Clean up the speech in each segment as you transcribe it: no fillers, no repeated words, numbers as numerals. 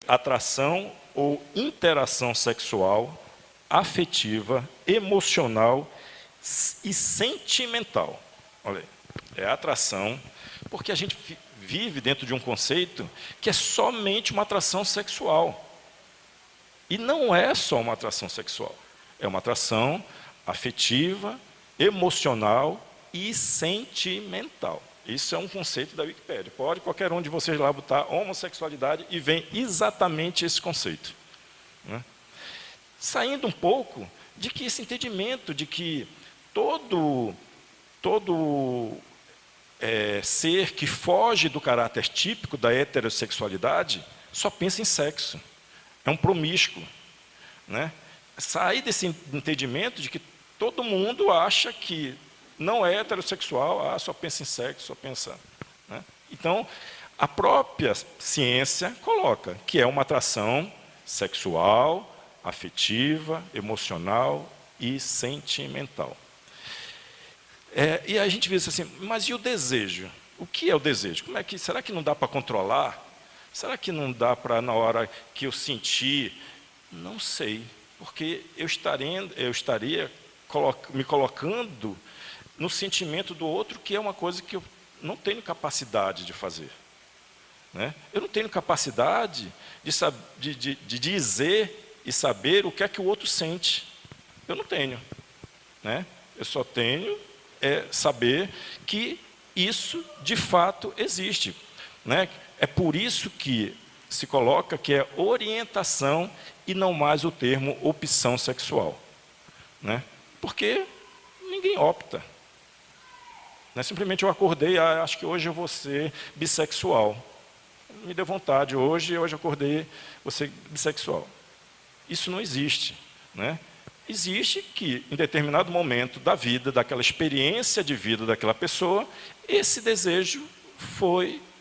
atração ou interação sexual, afetiva, emocional e sentimental. Olha aí, é atração, porque a gente vive dentro de um conceito que é somente uma atração sexual. E não é só uma atração sexual, é uma atração afetiva, emocional e sentimental. Isso é um conceito da Wikipédia. Pode qualquer um de vocês lá botar homossexualidade e vem exatamente esse conceito, né? Saindo um pouco de que esse entendimento de que todo ser que foge do caráter típico da heterossexualidade só pensa em sexo, é um promíscuo, né? Sair desse entendimento de que todo mundo acha que não é heterossexual, só pensa em sexo, só pensa, né? Então, a própria ciência coloca que é uma atração sexual, afetiva, emocional e sentimental. E a gente vê assim, mas e o desejo? O que é o desejo? Será que não dá para controlar? Será que não dá para, na hora que eu sentir? Não sei, porque eu estaria me colocando no sentimento do outro, que é uma coisa que eu não tenho capacidade de fazer, né? Eu não tenho capacidade de dizer e saber o que é que o outro sente. Eu não tenho, né? Eu só tenho saber que isso de fato existe, né? É por isso que se coloca que é orientação e não mais o termo opção sexual, né? Porque ninguém opta, né? Simplesmente eu acordei, acho que hoje eu vou ser bissexual. Me deu vontade hoje eu acordei, vou ser bissexual. Isso não existe, né? Existe que, em determinado momento da vida, daquela experiência de vida daquela pessoa, esse desejo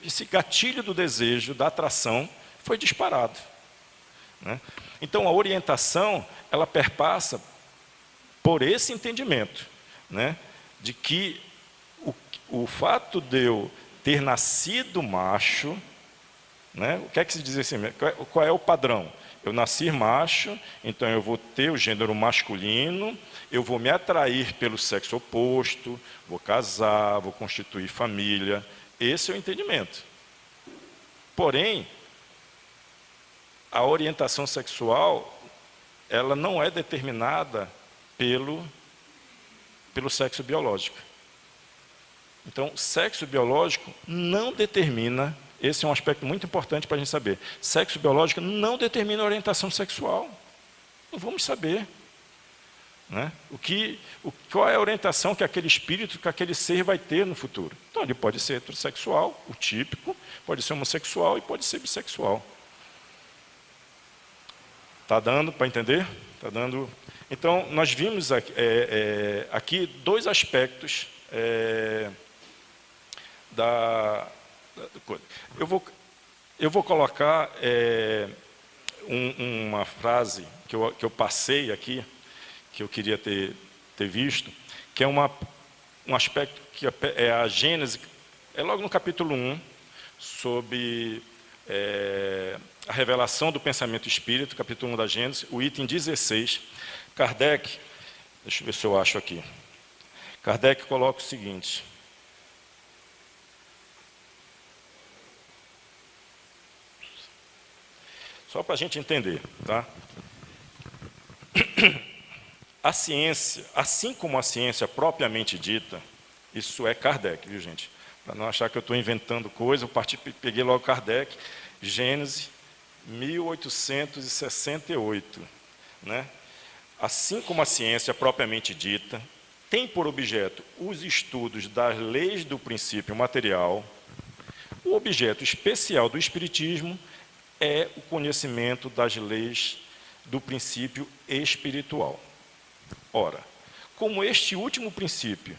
esse gatilho do desejo, da atração, foi disparado, né? Então, a orientação, ela perpassa por esse entendimento, né? De que o fato de eu ter nascido macho, né? O que é que se diz assim? Qual é o padrão? Eu nasci macho, então eu vou ter o gênero masculino, eu vou me atrair pelo sexo oposto, vou casar, vou constituir família. Esse é o entendimento. Porém, a orientação sexual, ela não é determinada pelo sexo biológico. Então, sexo biológico não determina. Esse é um aspecto muito importante para a gente saber. Sexo biológico não determina a orientação sexual. Não vamos saber, né? Qual é a orientação que aquele espírito, que aquele ser vai ter no futuro. Então, ele pode ser heterossexual, o típico, pode ser homossexual e pode ser bissexual. Está dando para entender? Está dando. Então, nós vimos aqui dois aspectos Eu vou colocar uma frase que eu passei aqui, que eu queria ter visto, que é um aspecto que é a Gênese, é logo no capítulo 1, sobre a revelação do pensamento espírita, capítulo 1 da Gênese, o item 16. Kardec, deixa eu ver se eu acho aqui. Kardec coloca o seguinte: só para a gente entender, tá? A ciência, assim como a ciência propriamente dita, isso é Kardec, viu, gente? Para não achar que eu estou inventando coisa, peguei logo Kardec, Gênese 1868, né? Assim como a ciência propriamente dita tem por objeto os estudos das leis do princípio material, o objeto especial do espiritismo é o conhecimento das leis do princípio espiritual. Ora, como este último princípio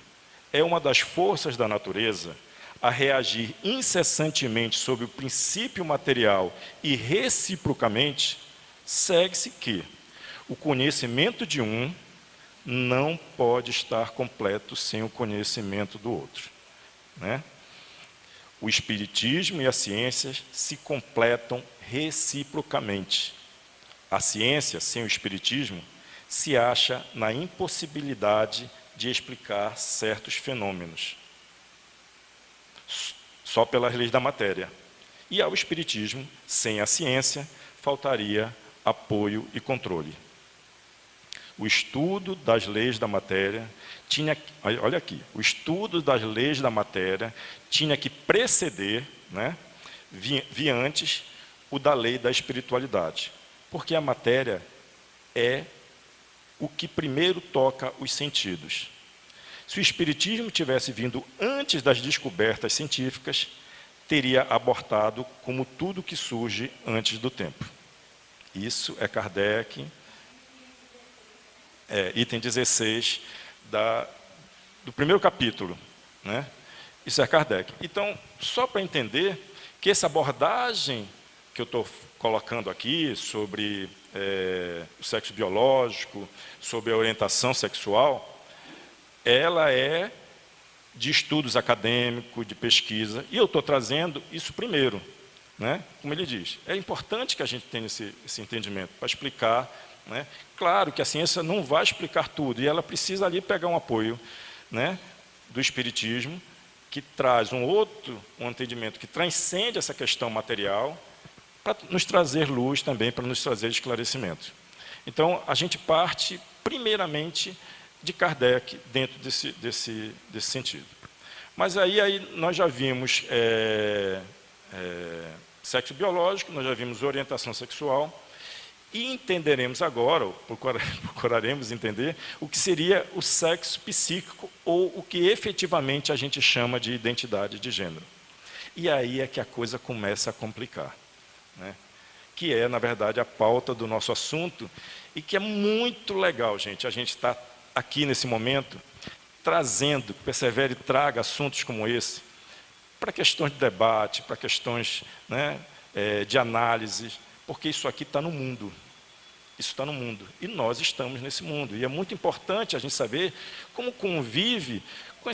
é uma das forças da natureza a reagir incessantemente sobre o princípio material e reciprocamente, segue-se que o conhecimento de um não pode estar completo sem o conhecimento do outro, né? O espiritismo e a ciência se completam reciprocamente. A ciência, sem o espiritismo, se acha na impossibilidade de explicar certos fenômenos, só pelas leis da matéria. E ao espiritismo, sem a ciência, faltaria apoio e controle. O estudo das leis da matéria tinha, olha aqui, o estudo das leis da matéria tinha que preceder, né, vir antes o da lei da espiritualidade, porque a matéria é o que primeiro toca os sentidos. Se o espiritismo tivesse vindo antes das descobertas científicas, teria abortado como tudo que surge antes do tempo. Isso é Kardec, item 16 do primeiro capítulo, né? Isso é Kardec. Então, só para entender que essa abordagem que eu estou colocando aqui sobre o sexo biológico, sobre a orientação sexual, ela é de estudos acadêmicos, de pesquisa, e eu estou trazendo isso primeiro, né? Como ele diz, é importante que a gente tenha esse entendimento para explicar, né? Claro que a ciência não vai explicar tudo, e ela precisa ali pegar um apoio, né, do espiritismo, que traz um entendimento que transcende essa questão material, para nos trazer luz também, para nos trazer esclarecimento. Então, a gente parte, primeiramente, de Kardec dentro desse sentido. Mas aí nós já vimos sexo biológico, nós já vimos orientação sexual, e entenderemos agora, ou procuraremos entender, o que seria o sexo psíquico, ou o que efetivamente a gente chama de identidade de gênero. E aí é que a coisa começa a complicar, né? Que é, na verdade, a pauta do nosso assunto, e que é muito legal, gente, a gente está aqui nesse momento, trazendo, que Persevere traga assuntos como esse, para questões de debate, para questões, né, de análise, porque isso aqui está no mundo. Isso está no mundo. E nós estamos nesse mundo. E é muito importante a gente saber como convive com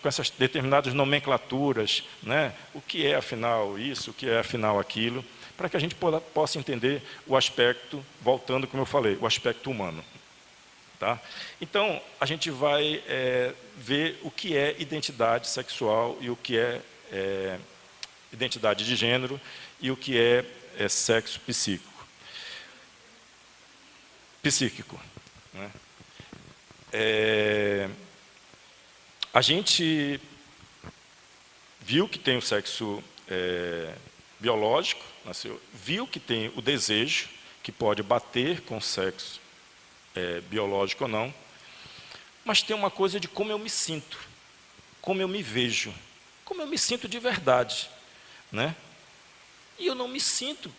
essas determinadas nomenclaturas, né? O que é, afinal, isso, o que é, afinal, aquilo, para que a gente possa entender o aspecto, voltando, como eu falei, o aspecto humano. Tá? Então, a gente vai ver o que é identidade sexual e o que é identidade de gênero e o que é sexo psíquico. Né? A gente viu que tem o sexo biológico, viu que tem o desejo, que pode bater com o sexo biológico ou não, mas tem uma coisa de como eu me sinto, como eu me vejo, como eu me sinto de verdade, né? E eu não me sinto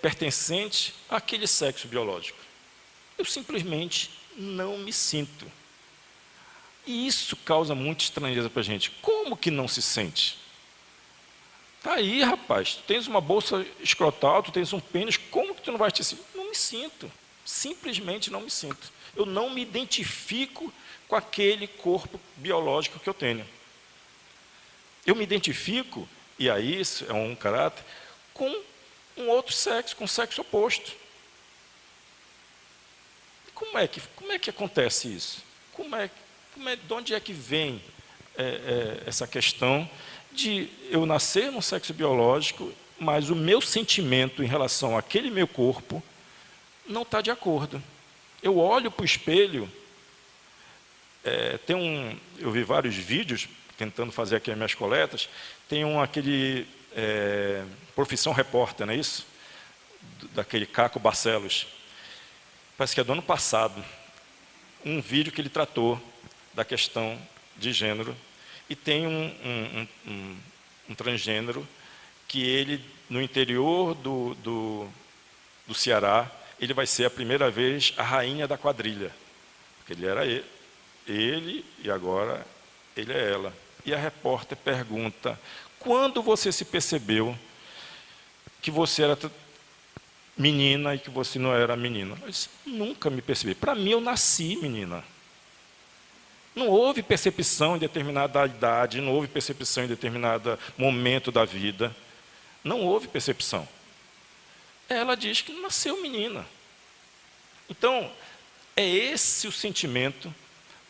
pertencente àquele sexo biológico. Eu simplesmente não me sinto. E isso causa muita estranheza para a gente. Como que não se sente? Tá aí, rapaz, tu tens uma bolsa escrotal, tu tens um pênis, como que tu não vai te sentir? Não me sinto. Simplesmente não me sinto. Eu não me identifico com aquele corpo biológico que eu tenho. Eu me identifico, e aí isso é um caráter, com um outro sexo, com o sexo oposto. Como é que acontece isso? De onde é que vem essa questão de eu nascer num sexo biológico, mas o meu sentimento em relação àquele meu corpo não está de acordo? Eu olho para o espelho, eu vi vários vídeos, tentando fazer aqui as minhas coletas, tem aquele Profissão Repórter, não é isso? Daquele Caco Barcelos, parece que é do ano passado, um vídeo que ele tratou da questão de gênero, e tem um transgênero que ele, no interior do Ceará, ele vai ser a primeira vez a rainha da quadrilha, porque ele era ele e agora ele é ela. E a repórter pergunta: quando você se percebeu que você era menina e que você não era menina? Eu disse: nunca me percebi. Para mim, eu nasci menina. Não houve percepção em determinada idade, não houve percepção em determinado momento da vida. Não houve percepção. Ela diz que nasceu menina. Então, é esse o sentimento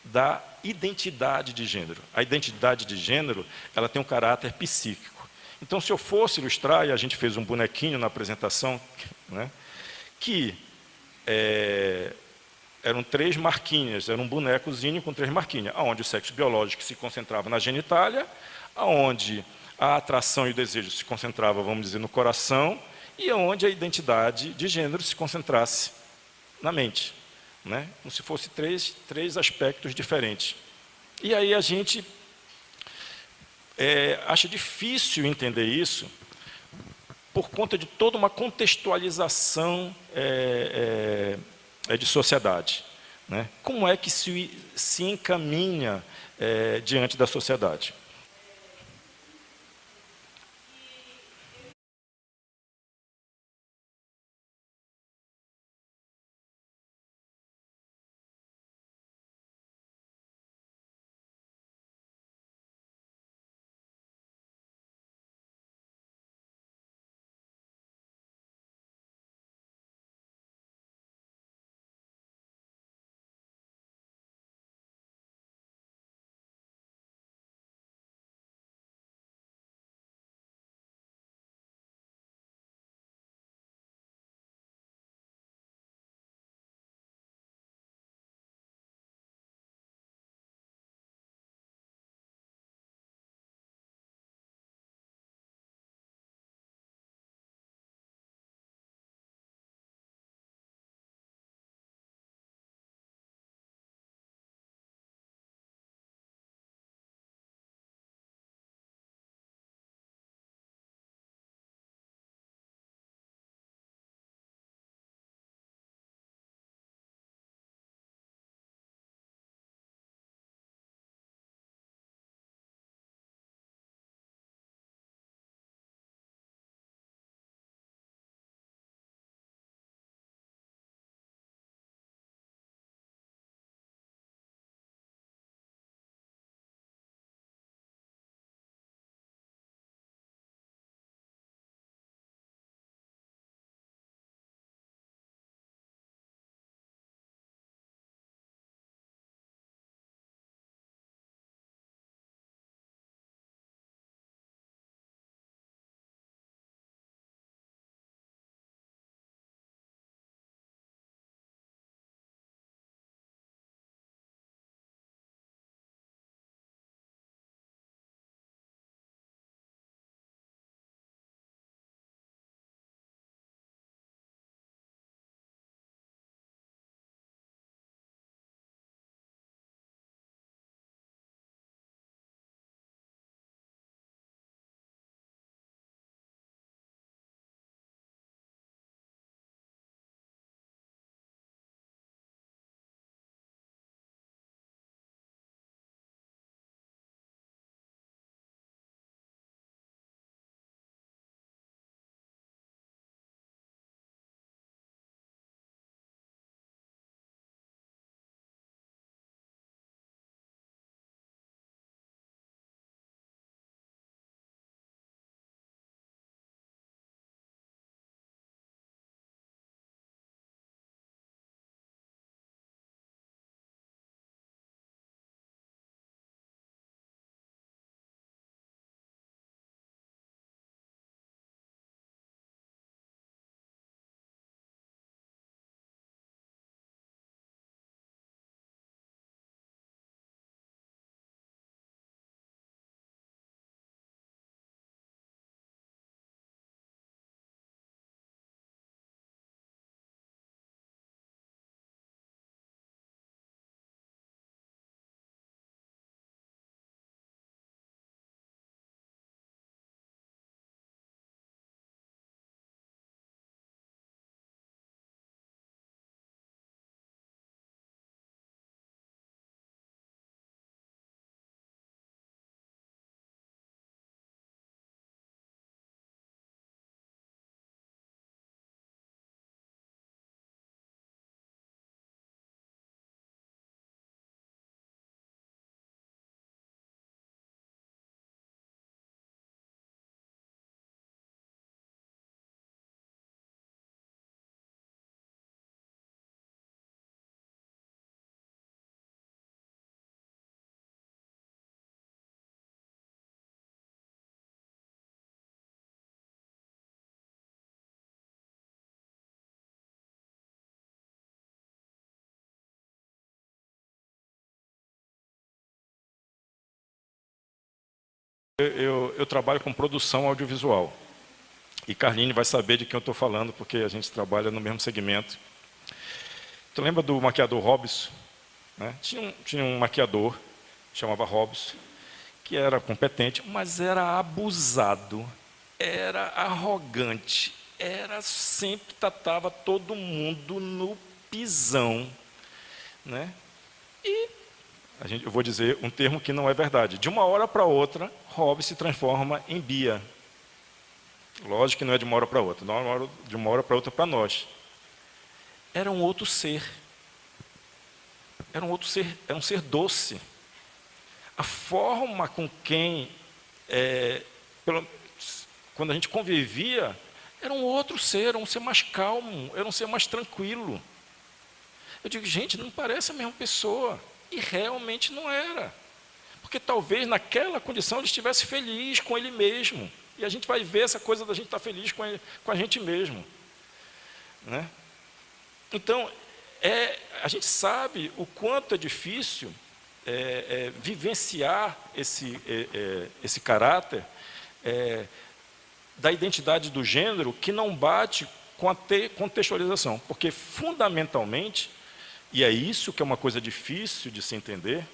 da identidade de gênero. A identidade de gênero, ela tem um caráter psíquico. Então, se eu fosse ilustrar, e a gente fez um bonequinho na apresentação, né, que eram 3 marquinhas, era um bonecozinho com 3 marquinhas, onde o sexo biológico se concentrava na genitália, onde a atração e o desejo se concentrava, vamos dizer, no coração, e onde a identidade de gênero se concentrasse na mente, né? Como se fosse três aspectos diferentes. E aí a gente acha difícil entender isso por conta de toda uma contextualização de sociedade, né? Como é que se encaminha diante da sociedade? Eu trabalho com produção audiovisual. E Carline vai saber de quem eu estou falando, porque a gente trabalha no mesmo segmento. Tu lembra do maquiador Robson? Né? Tinha um maquiador, chamava Robson, que era competente, mas era abusado, era arrogante, sempre tratava todo mundo no pisão. Né? E eu vou dizer um termo que não é verdade. De uma hora para outra, Robson se transforma em Bia. Lógico que não é de uma hora para outra, de uma hora para outra para nós. Era um outro ser. Era um ser doce. A forma com quem, quando a gente convivia, era um outro ser, era um ser mais calmo, era um ser mais tranquilo. Eu digo, gente, não parece a mesma pessoa. E realmente não era. Porque talvez naquela condição ele estivesse feliz com ele mesmo. E a gente vai ver essa coisa da gente estar feliz com a gente mesmo. Né? Então, a gente sabe o quanto é difícil vivenciar esse caráter da identidade do gênero que não bate com a contextualização. Porque, fundamentalmente, e é isso que é uma coisa difícil de se entender,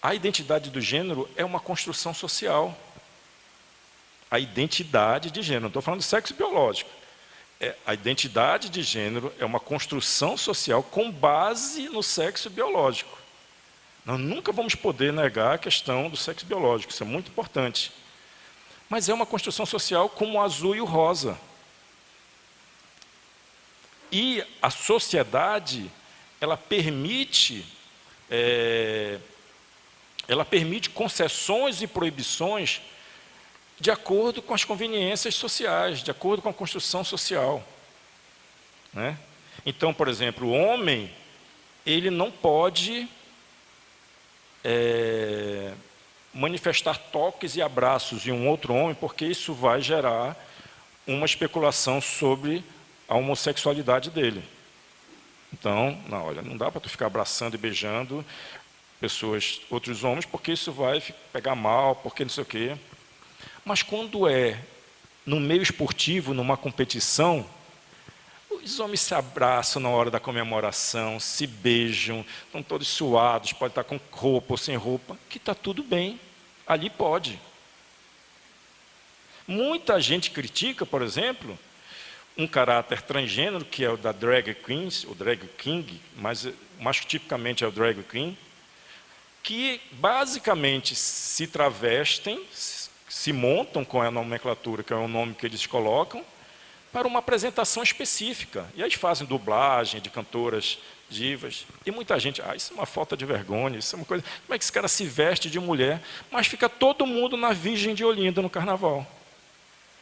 a identidade do gênero é uma construção social. A identidade de gênero, não estou falando de sexo biológico. A identidade de gênero é uma construção social com base no sexo biológico. Nós nunca vamos poder negar a questão do sexo biológico, isso é muito importante. Mas é uma construção social como o azul e o rosa. E a sociedade, ela permite concessões e proibições de acordo com as conveniências sociais, de acordo com a construção social. Né? Então, por exemplo, o homem, ele não pode manifestar toques e abraços em um outro homem, porque isso vai gerar uma especulação sobre a homossexualidade dele. Então, não dá para tu ficar abraçando e beijando outros homens, porque isso vai pegar mal, porque não sei o quê. Mas quando é no meio esportivo, numa competição, os homens se abraçam na hora da comemoração, se beijam, estão todos suados, pode estar com roupa ou sem roupa, que está tudo bem, ali pode. Muita gente critica, por exemplo, um caráter transgênero, que é o da drag queens, o drag king, mas mais tipicamente é o drag queen, que basicamente se travestem, se montam com a nomenclatura, que é o nome que eles colocam, para uma apresentação específica. E aí fazem dublagem de cantoras divas. E muita gente, isso é uma falta de vergonha, isso é uma coisa... Como é que esse cara se veste de mulher? Mas fica todo mundo na Virgem de Olinda no carnaval.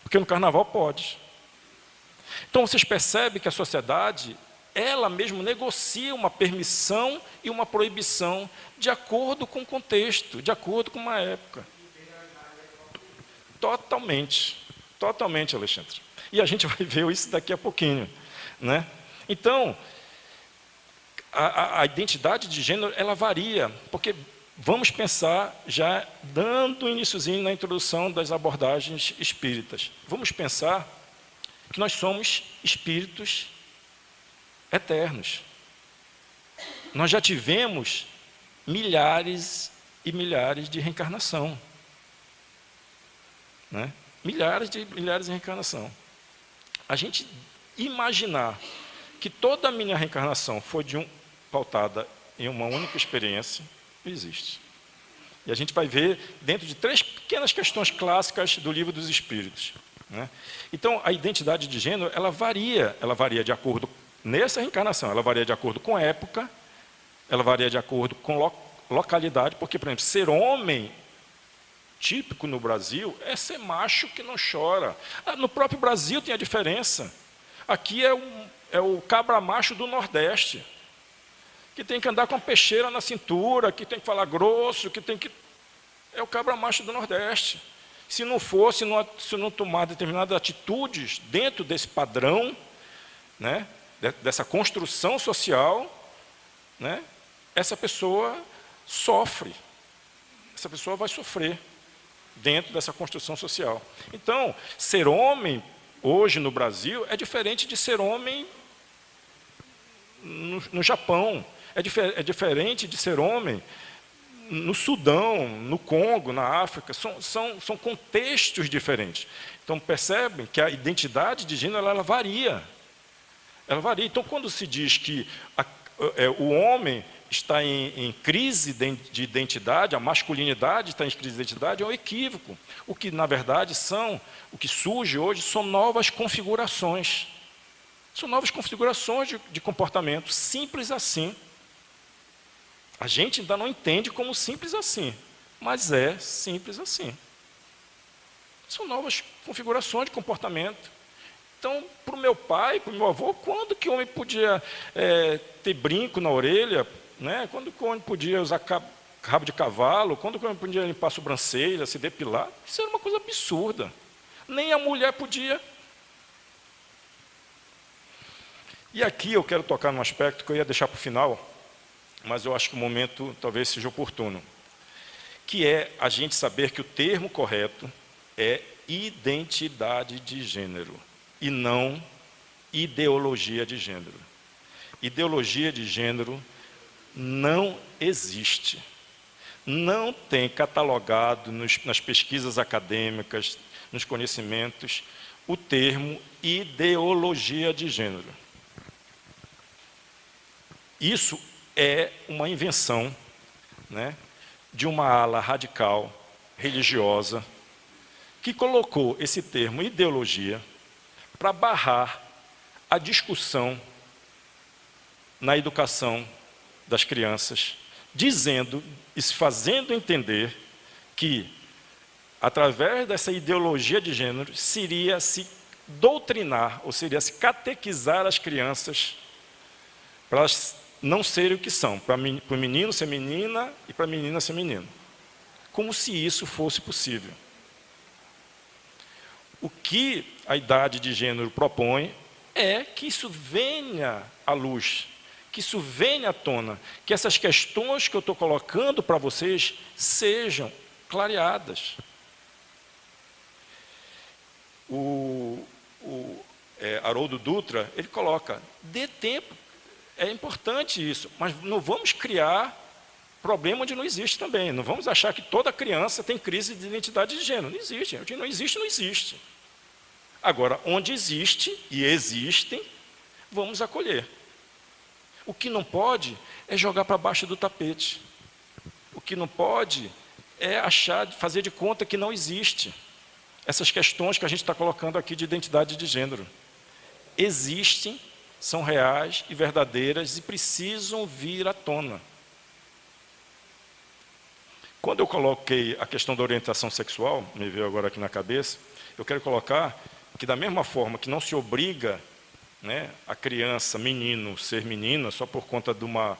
Porque no carnaval pode. Então vocês percebem que a sociedade, ela mesmo negocia uma permissão e uma proibição de acordo com o contexto, de acordo com uma época. Totalmente, totalmente, Alexandre. E a gente vai ver isso daqui a pouquinho. Né? Então, a identidade de gênero, ela varia, porque vamos pensar, já dando iniciozinho na introdução das abordagens espíritas, vamos pensar que nós somos espíritos eternos. Nós já tivemos milhares e milhares de reencarnação. Né? Milhares de reencarnação. A gente imaginar que toda a minha reencarnação foi pautada em uma única experiência, não existe. E a gente vai ver dentro de 3 pequenas questões clássicas do Livro dos Espíritos. Né? Então, a identidade de gênero, ela varia de acordo, nessa reencarnação, ela varia de acordo com época, ela varia de acordo com localidade, porque, por exemplo, ser homem, típico no Brasil, é ser macho que não chora. No próprio Brasil tem a diferença. Aqui é o cabra macho do Nordeste, que tem que andar com a peixeira na cintura, que tem que falar grosso, é o cabra macho do Nordeste. Se não tomar determinadas atitudes dentro desse padrão, né, dessa construção social, né, essa pessoa sofre. Essa pessoa vai sofrer. dentro dessa construção social. Então, ser homem, hoje no Brasil, é diferente de ser homem no Japão, é diferente de ser homem no Sudão, no Congo, na África, são contextos diferentes. Então, percebem que a identidade de gênero ela varia. Ela varia. Então, quando se diz que o homem está em crise de identidade, a masculinidade está em crise de identidade, é um equívoco. O que, na verdade, o que surge hoje são novas configurações. São novas configurações de comportamento, simples assim. A gente ainda não entende como simples assim, mas é simples assim. São novas configurações de comportamento. Então, para o meu pai, para o meu avô, quando que o homem podia ter brinco na orelha? Né? Quando que o homem podia usar rabo de cavalo? Quando que o homem podia limpar a sobrancelha, se depilar? Isso era uma coisa absurda. Nem a mulher podia. E aqui eu quero tocar num aspecto que eu ia deixar para o final, mas eu acho que o momento talvez seja oportuno, que é a gente saber que o termo correto é identidade de gênero, e não ideologia de gênero. Ideologia de gênero não existe. Não tem catalogado nas pesquisas acadêmicas, nos conhecimentos, o termo ideologia de gênero. Isso é uma invenção, né, de uma ala radical, religiosa, que colocou esse termo ideologia para barrar a discussão na educação das crianças, dizendo e se fazendo entender que, através dessa ideologia de gênero, seria se doutrinar, ou seria se catequizar as crianças para elas não serem o que são, para o menino ser menina e para a menina ser menino. Como se isso fosse possível. O que a idade de gênero propõe é que isso venha à luz, que isso venha à tona, que essas questões que eu estou colocando para vocês sejam clareadas. Haroldo Dutra, ele coloca, dê tempo, é importante isso, mas não vamos criar problema onde não existe também. Não vamos achar que toda criança tem crise de identidade de gênero. Não existe. Onde não existe, não existe. Agora, onde existe e existem, vamos acolher. O que não pode é jogar para baixo do tapete. O que não pode é fazer de conta que não existe. Essas questões que a gente está colocando aqui de identidade de gênero. Existem, são reais e verdadeiras e precisam vir à tona. Quando eu coloquei a questão da orientação sexual, me veio agora aqui na cabeça, eu quero colocar que da mesma forma que não se obriga, né, a criança, menino, ser menina, só por conta de uma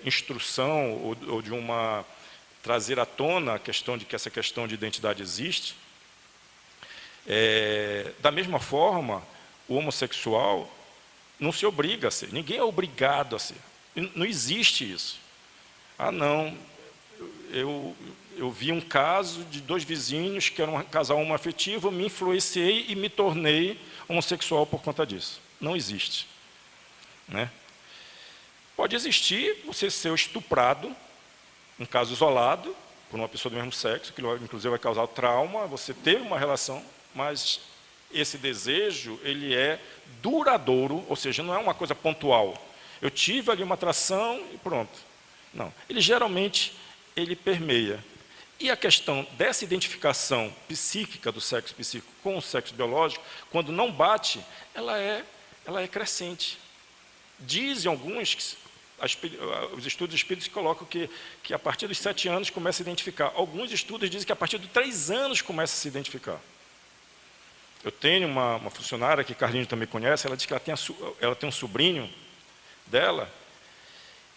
instrução ou de uma trazer à tona a questão de que essa questão de identidade existe, da mesma forma, o homossexual não se obriga a ser, ninguém é obrigado a ser, não existe isso. Ah, não, eu vi um caso de 2 vizinhos que eram um casal homoafetivo, me influenciei e me tornei homossexual por conta disso. Não existe. Né? Pode existir você ser estuprado, um caso isolado, por uma pessoa do mesmo sexo, que inclusive vai causar trauma, você teve uma relação, mas esse desejo, ele é duradouro, ou seja, não é uma coisa pontual. Eu tive ali uma atração e pronto. Não, ele geralmente, ele permeia. E a questão dessa identificação psíquica do sexo psíquico com o sexo biológico, quando não bate, ela é crescente. Dizem alguns, que os estudos espíritas colocam que a partir dos 7 anos começa a identificar. Alguns estudos dizem que a partir de 3 anos começa a se identificar. Eu tenho uma funcionária que Carlinhos também conhece, ela diz que ela tem um sobrinho dela,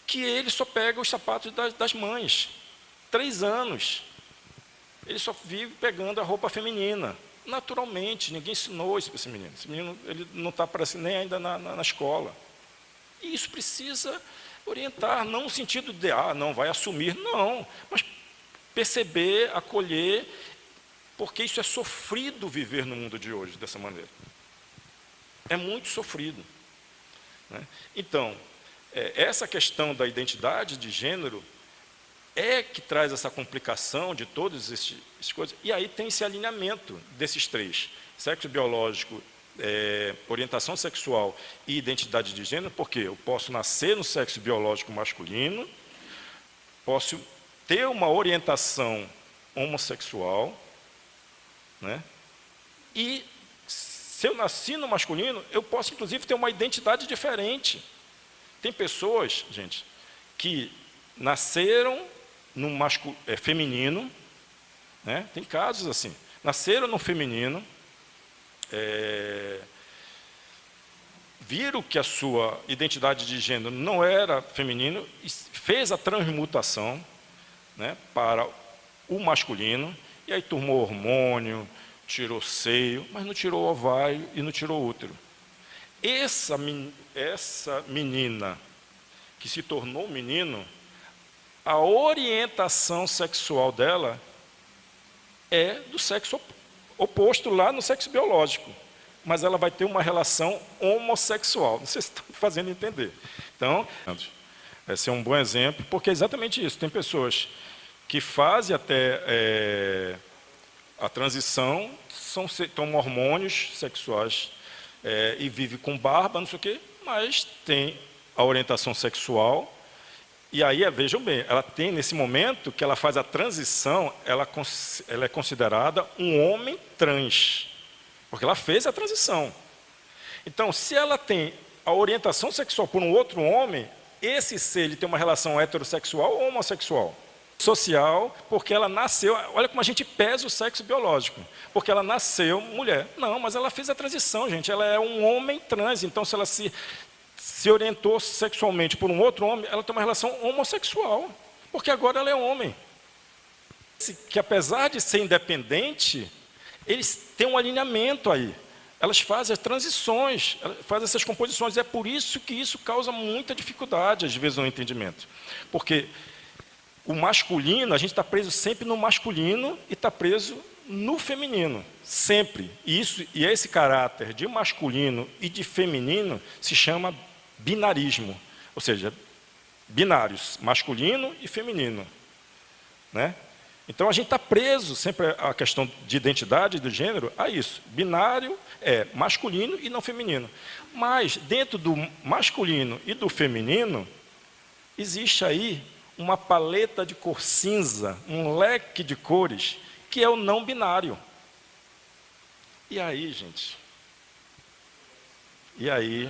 que ele só pega os sapatos das mães. 3 anos. Ele só vive pegando a roupa feminina. Naturalmente, ninguém ensinou isso para esse menino. Esse menino ele não está aparecendo nem ainda na escola. E isso precisa orientar, não no sentido de, não vai assumir, não. Mas perceber, acolher, porque isso é sofrido viver no mundo de hoje, dessa maneira. É muito sofrido, né? Então, essa questão da identidade de gênero é que traz essa complicação de todas essas coisas. E aí tem esse alinhamento desses três: sexo biológico, orientação sexual e identidade de gênero, porque eu posso nascer no sexo biológico masculino, posso ter uma orientação homossexual, né? E se eu nasci no masculino, eu posso inclusive ter uma identidade diferente. Tem pessoas, gente, que nasceram no feminino, né? Tem casos assim, nasceram no feminino, viram que a sua identidade de gênero não era feminino, e fez a transmutação, né, para o masculino, e aí tomou hormônio, tirou seio, mas não tirou ovário e não tirou útero. Essa menina que se tornou menino, a orientação sexual dela é do sexo oposto lá no sexo biológico, mas ela vai ter uma relação homossexual. Não sei se estão fazendo entender. Então, esse é um bom exemplo, porque é exatamente isso. Tem pessoas que fazem até a transição, tomam hormônios sexuais e vivem com barba, não sei o quê, mas tem a orientação sexual. E aí, vejam bem, ela tem, nesse momento que ela faz a transição, ela é considerada um homem trans, porque ela fez a transição. Então, se ela tem a orientação sexual por um outro homem, esse ser, ele tem uma relação heterossexual ou homossexual? Social, porque ela nasceu, olha como a gente pesa o sexo biológico, porque ela nasceu mulher. Não, mas ela fez a transição, gente, ela é um homem trans, então se ela se orientou sexualmente por um outro homem, ela tem uma relação homossexual, porque agora ela é homem. Que apesar de ser independente, eles têm um alinhamento aí. Elas fazem as transições, fazem essas composições. É por isso que isso causa muita dificuldade, às vezes, no entendimento. Porque o masculino, a gente está preso sempre no masculino e está preso no feminino, sempre. E esse caráter de masculino e de feminino se chama binarismo, ou seja, binários, masculino e feminino, né? Então a gente está preso sempre à questão de identidade de gênero a isso. Binário é masculino e não feminino. Mas dentro do masculino e do feminino existe aí uma paleta de cor cinza, um leque de cores, que é o não binário. E aí, gente? E aí?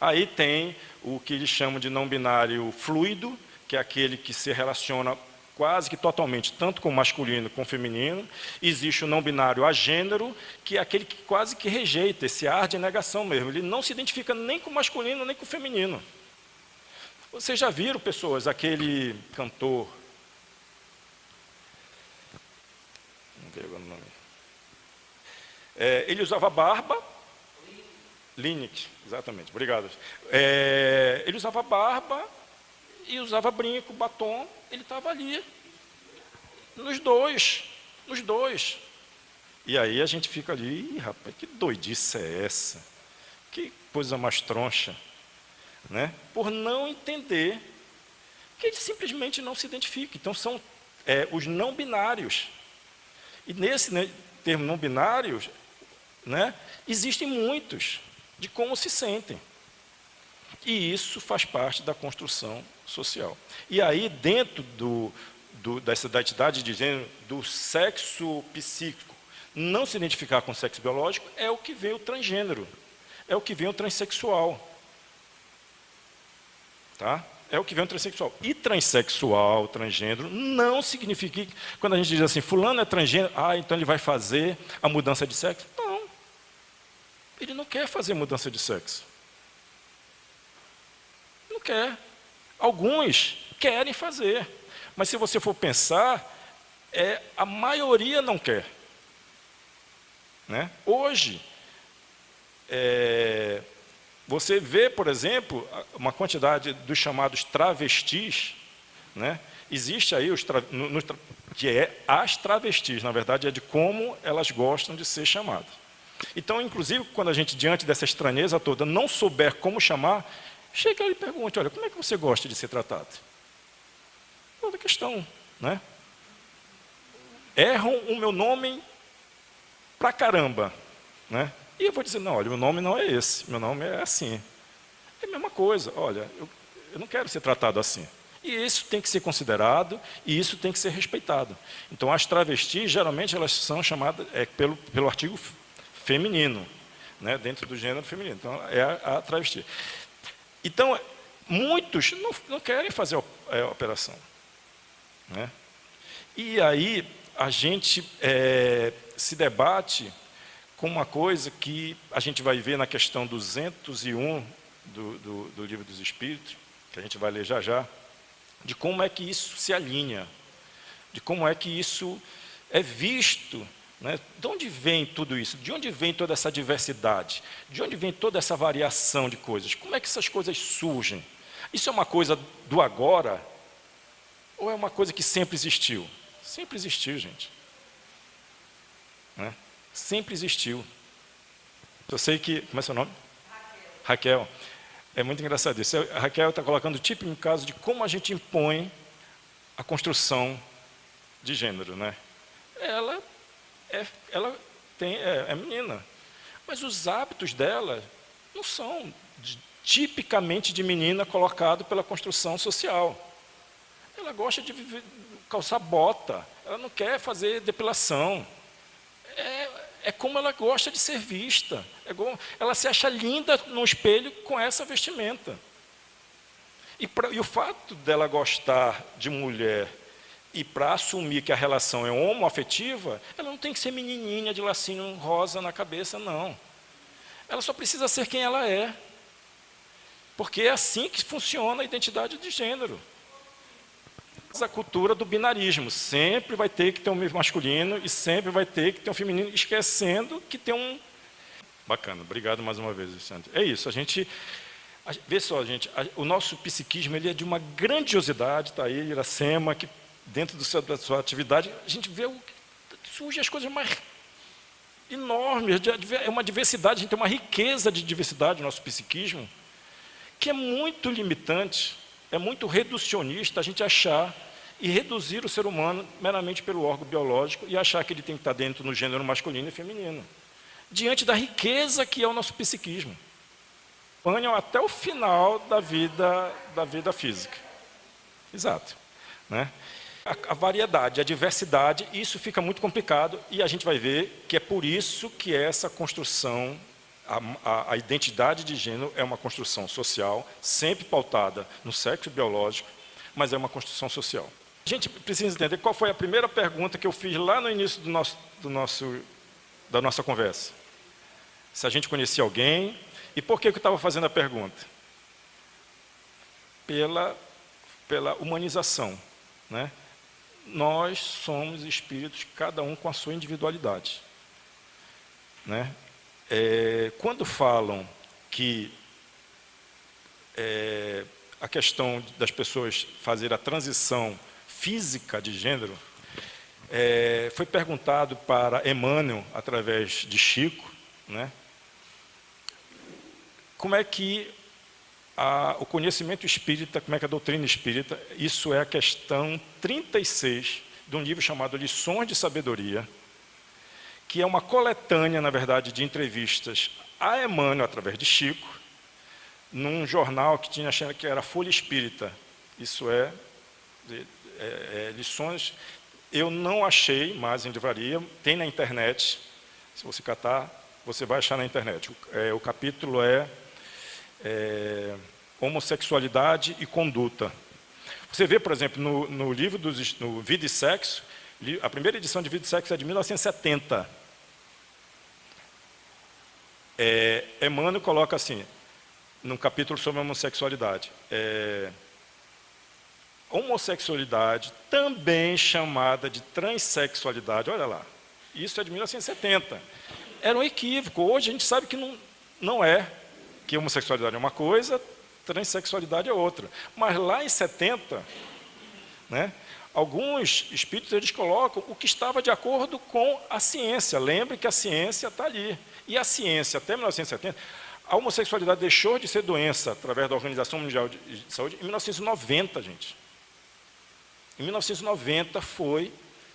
Aí tem o que eles chamam de não binário fluido, que é aquele que se relaciona quase que totalmente, tanto com o masculino como com o feminino. Existe o não binário agênero, que é aquele que quase que rejeita, esse ar de negação mesmo. Ele não se identifica nem com o masculino, nem com o feminino. Vocês já viram, pessoas, aquele cantor... Não veio agora o nome. Ele usava barba... Lineker, exatamente, obrigado. Ele usava barba e usava brinco, batom, ele estava ali, nos dois. E aí a gente fica ali, rapaz, que doidice é essa? Que coisa mais troncha, né? Por não entender que ele simplesmente não se identifica. Então são os não binários. E nesse termo não binários, né, existem muitos de como se sentem. E isso faz parte da construção social. E aí, dentro dessa identidade de gênero, do sexo psíquico, não se identificar com o sexo biológico, é o que vem o transgênero, é o que vem o transexual. Tá? É o que vem o transexual. E transexual, transgênero, não significa que, quando a gente diz assim, fulano é transgênero, então ele vai fazer a mudança de sexo. Não. Ele não quer fazer mudança de sexo. Não quer. Alguns querem fazer. Mas se você for pensar, a maioria não quer. Né? Hoje, você vê, por exemplo, uma quantidade dos chamados travestis, né, Existe aí, que é as travestis, na verdade, é de como elas gostam de ser chamadas. Então, inclusive, quando a gente, diante dessa estranheza toda, não souber como chamar, chega e pergunte, olha, como é que você gosta de ser tratado? Toda questão, né? Erram o meu nome pra caramba, né? E eu vou dizer, não, olha, meu nome não é esse, meu nome é assim. É a mesma coisa, olha, eu não quero ser tratado assim. E isso tem que ser considerado, e isso tem que ser respeitado. Então, as travestis, geralmente, elas são chamadas pelo artigo feminino, né, dentro do gênero feminino. Então, é a travesti. Então, muitos não querem fazer a operação, né? E aí, a gente se debate com uma coisa que a gente vai ver na questão 201 do Livro dos Espíritos, que a gente vai ler já já, de como é que isso se alinha, de como é que isso é visto, né? De onde vem tudo isso? De onde vem toda essa diversidade? De onde vem toda essa variação de coisas? Como é que essas coisas surgem? Isso é uma coisa do agora? Ou é uma coisa que sempre existiu? Sempre existiu, gente. Né? Sempre existiu. Eu sei que... Como é seu nome? Raquel. É muito engraçado isso. A Raquel está colocando o típico caso de como a gente impõe a construção de gênero, né? Ela é menina, mas os hábitos dela não são tipicamente de menina colocado pela construção social. Ela gosta de calçar bota, ela não quer fazer depilação. É como ela gosta de ser vista. Ela se acha linda no espelho com essa vestimenta. E o fato dela gostar de mulher e para assumir que a relação é homoafetiva, ela não tem que ser menininha de lacinho rosa na cabeça, não. Ela só precisa ser quem ela é. Porque é assim que funciona a identidade de gênero. A cultura do binarismo, sempre vai ter que ter um masculino e sempre vai ter que ter um feminino, esquecendo que tem um... Bacana, obrigado mais uma vez, Vicente. É isso, vê só, gente, o nosso psiquismo ele é de uma grandiosidade, está aí, Iracema, que dentro da sua atividade, a gente vê surgem as coisas mais enormes, é uma diversidade, a gente tem uma riqueza de diversidade no nosso psiquismo, que é muito limitante, é muito reducionista a gente achar e reduzir o ser humano meramente pelo órgão biológico e achar que ele tem que estar dentro no gênero masculino e feminino, diante da riqueza que é o nosso psiquismo. Acompanham até o final da vida física. Exato. Né? A variedade, a diversidade, isso fica muito complicado e a gente vai ver que é por isso que essa construção, a identidade de gênero é uma construção social, sempre pautada no sexo biológico, mas é uma construção social. A gente precisa entender qual foi a primeira pergunta que eu fiz lá no início da nossa conversa. Se a gente conhecia alguém, e por que eu estava fazendo a pergunta? Pela humanização, né? Nós somos espíritos, cada um com a sua individualidade, né? Quando falam que a questão das pessoas fazer a transição física de gênero, foi perguntado para Emmanuel, através de Chico, né? Como é que o conhecimento espírita, como é que a doutrina espírita, isso é a questão 36 de um livro chamado Lições de Sabedoria, que é uma coletânea, na verdade, de entrevistas a Emmanuel, através de Chico, num jornal que tinha, achando que era Folha Espírita. Isso lições, eu não achei mais em livraria, tem na internet, se você catar, você vai achar na internet. O capítulo homossexualidade e conduta. Você vê, por exemplo, no livro no Vida e Sexo, a primeira edição de Vida e Sexo é de 1970. Emmanuel coloca assim, num capítulo sobre a homossexualidade, homossexualidade, também chamada de transexualidade, olha lá, isso é de 1970. Era um equívoco, hoje a gente sabe que não é, que homossexualidade é uma coisa, transexualidade é outra. Mas lá em 70, né? Alguns espíritos, eles colocam o que estava de acordo com a ciência. Lembre que a ciência está ali. E a ciência, até 1970, a homossexualidade deixou de ser doença através da Organização Mundial de Saúde em 1990, gente. Em 1990 foi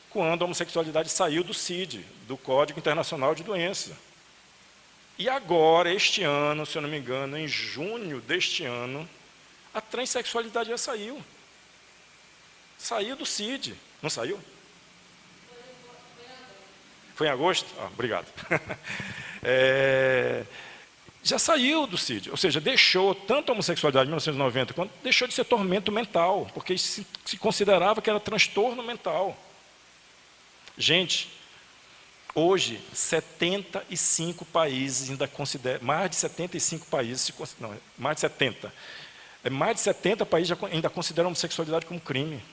quando a homossexualidade saiu do CID, do Código Internacional de Doença. E agora, este ano, se eu não me engano, em junho deste ano, a transexualidade já saiu. Saiu do CID, não saiu? Foi em agosto? Ah, obrigado. Já saiu do CID, ou seja, deixou tanto a homossexualidade em 1990, quanto deixou de ser tormento mental, porque se considerava que era transtorno mental. Gente, hoje, 75 países ainda consideram, mais de 75 países, não, mais de 70, mais de 70 países ainda consideram a homossexualidade como crime.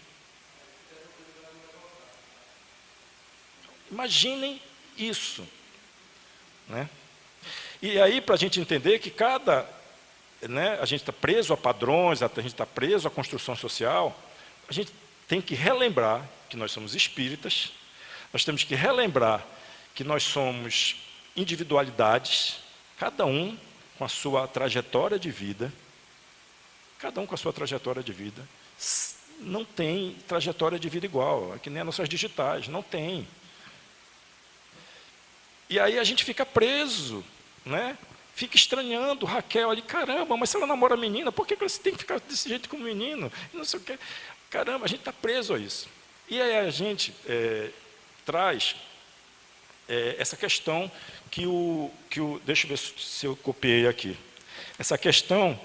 Imaginem isso, né? E aí, para a gente entender que a gente está preso a padrões, a gente está preso à construção social, a gente tem que relembrar que nós somos espíritas, nós temos que relembrar que nós somos individualidades, cada um com a sua trajetória de vida, cada um com a sua trajetória de vida. Não tem trajetória de vida igual, é que nem as nossas digitais, não tem. E aí a gente fica preso, né? Fica estranhando Raquel ali, caramba, mas se ela namora menina, por que você tem que ficar desse jeito com o menino? Não sei o quê. Caramba, a gente está preso a isso. E aí a gente traz essa questão deixa eu ver se eu copiei aqui. Essa questão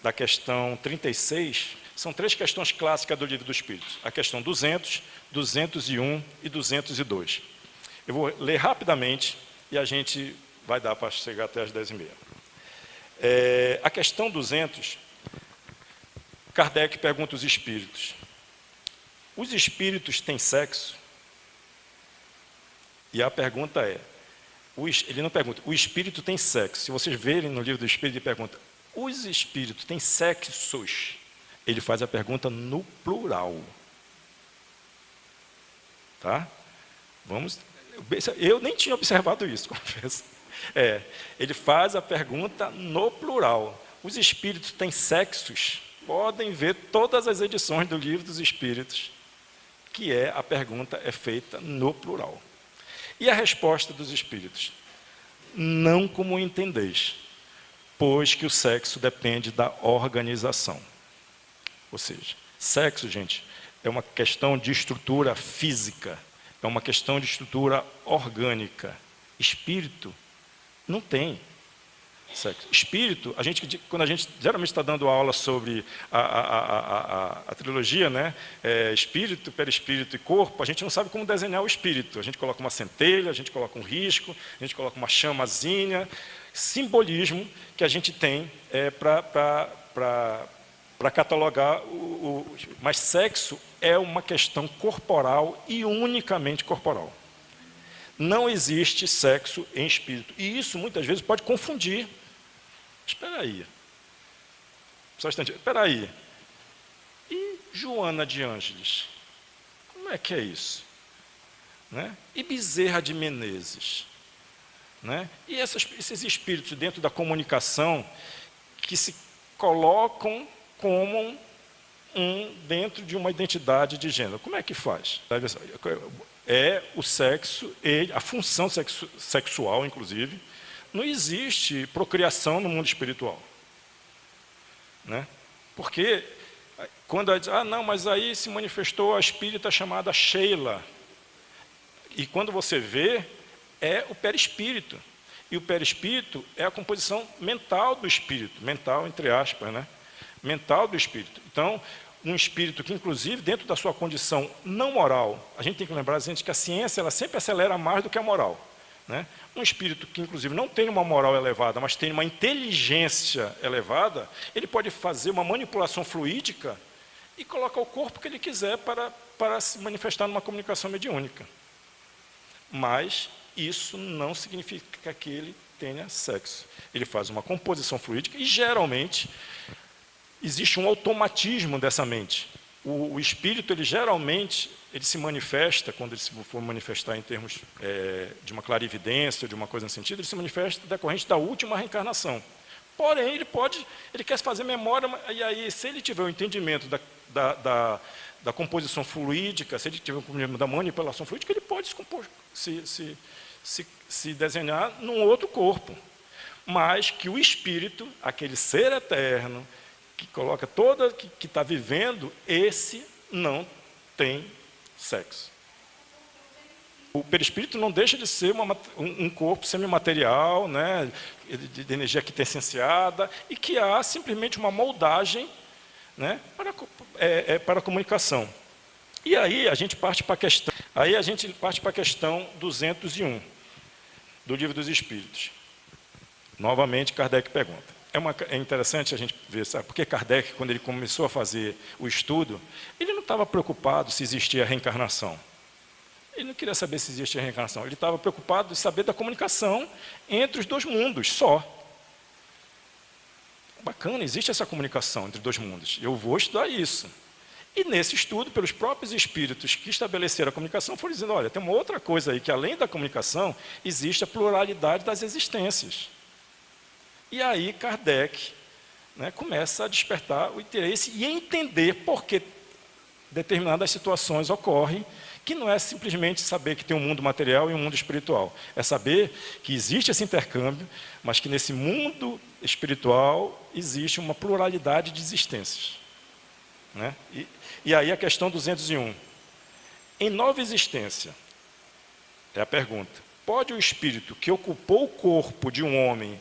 da questão 36, são 3 questões clássicas do Livro dos Espíritos. A questão 200, 201 e 202. Eu vou ler rapidamente e a gente vai dar para chegar até as 10h30. A questão 200, Kardec pergunta aos espíritos: os espíritos têm sexo? E a pergunta ele não pergunta, o espírito tem sexo. Se vocês verem no Livro do Espírito, ele pergunta, os espíritos têm sexos? Ele faz a pergunta no plural. Tá? Eu nem tinha observado isso, confesso. Ele faz a pergunta no plural. Os espíritos têm sexos? Podem ver todas as edições do Livro dos Espíritos, que a pergunta é feita no plural. E a resposta dos espíritos? Não como entendeis, pois que o sexo depende da organização. Ou seja, sexo, gente, é uma questão de estrutura física, é uma questão de estrutura orgânica. Espírito não tem sexo. Espírito, quando a gente geralmente está dando aula sobre a trilogia, né? Espírito, perispírito e corpo, a gente não sabe como desenhar o espírito. A gente coloca uma centelha, a gente coloca um risco, a gente coloca uma chamazinha, simbolismo que a gente tem para catalogar mas sexo é uma questão corporal e unicamente corporal. Não existe sexo em espírito. E isso, muitas vezes, pode confundir. Espera aí. Só um instante. Espera aí. E Joana de Ângeles? Como é que é isso? Né? E Bezerra de Menezes? Né? E esses espíritos dentro da comunicação que se colocam como dentro de uma identidade de gênero. Como é que faz? O sexo, a função sexual, inclusive, não existe procriação no mundo espiritual. Né? Porque quando ela diz, não, mas aí se manifestou a espírita chamada Sheila. E quando você vê, é o perispírito. E o perispírito é a composição mental do espírito, mental entre aspas, né? Mental do espírito. Então, um espírito que, inclusive, dentro da sua condição não moral, a gente tem que lembrar, gente, que a ciência ela sempre acelera mais do que a moral. Né? Um espírito que, inclusive, não tem uma moral elevada, mas tem uma inteligência elevada, ele pode fazer uma manipulação fluídica e colocar o corpo que ele quiser para se manifestar numa comunicação mediúnica. Mas isso não significa que ele tenha sexo. Ele faz uma composição fluídica e, geralmente, existe um automatismo dessa mente. o espírito, ele geralmente, ele se manifesta, quando ele se for manifestar em termos de uma clarividência, de uma coisa nesse sentido, ele se manifesta decorrente da última reencarnação. Porém, ele quer fazer memória, e aí, se ele tiver o entendimento da composição fluídica, se ele tiver o entendimento da manipulação fluídica, ele pode se desenhar num outro corpo. Mas que o espírito, aquele ser eterno, que coloca que está vivendo, esse não tem sexo. O perispírito não deixa de ser um corpo semimaterial, né, de energia quintessenciada, e que há simplesmente uma moldagem, né, para a comunicação. E aí a gente parte para a questão 201 do Livro dos Espíritos. Novamente, Kardec pergunta. É interessante a gente ver, sabe? Porque Kardec, quando ele começou a fazer o estudo, ele não estava preocupado se existia reencarnação. Ele não queria saber se existia reencarnação. Ele estava preocupado em saber da comunicação entre os dois mundos, só. Bacana, existe essa comunicação entre os dois mundos. Eu vou estudar isso. E nesse estudo, pelos próprios espíritos que estabeleceram a comunicação, foram dizendo, olha, tem uma outra coisa aí, que além da comunicação, existe a pluralidade das existências. E aí Kardec, né, começa a despertar o interesse e a entender por que determinadas situações ocorrem, que não é simplesmente saber que tem um mundo material e um mundo espiritual. É saber que existe esse intercâmbio, mas que nesse mundo espiritual existe uma pluralidade de existências. Né? E aí a questão 201. Em nova existência, é a pergunta, pode o espírito que ocupou o corpo de um homem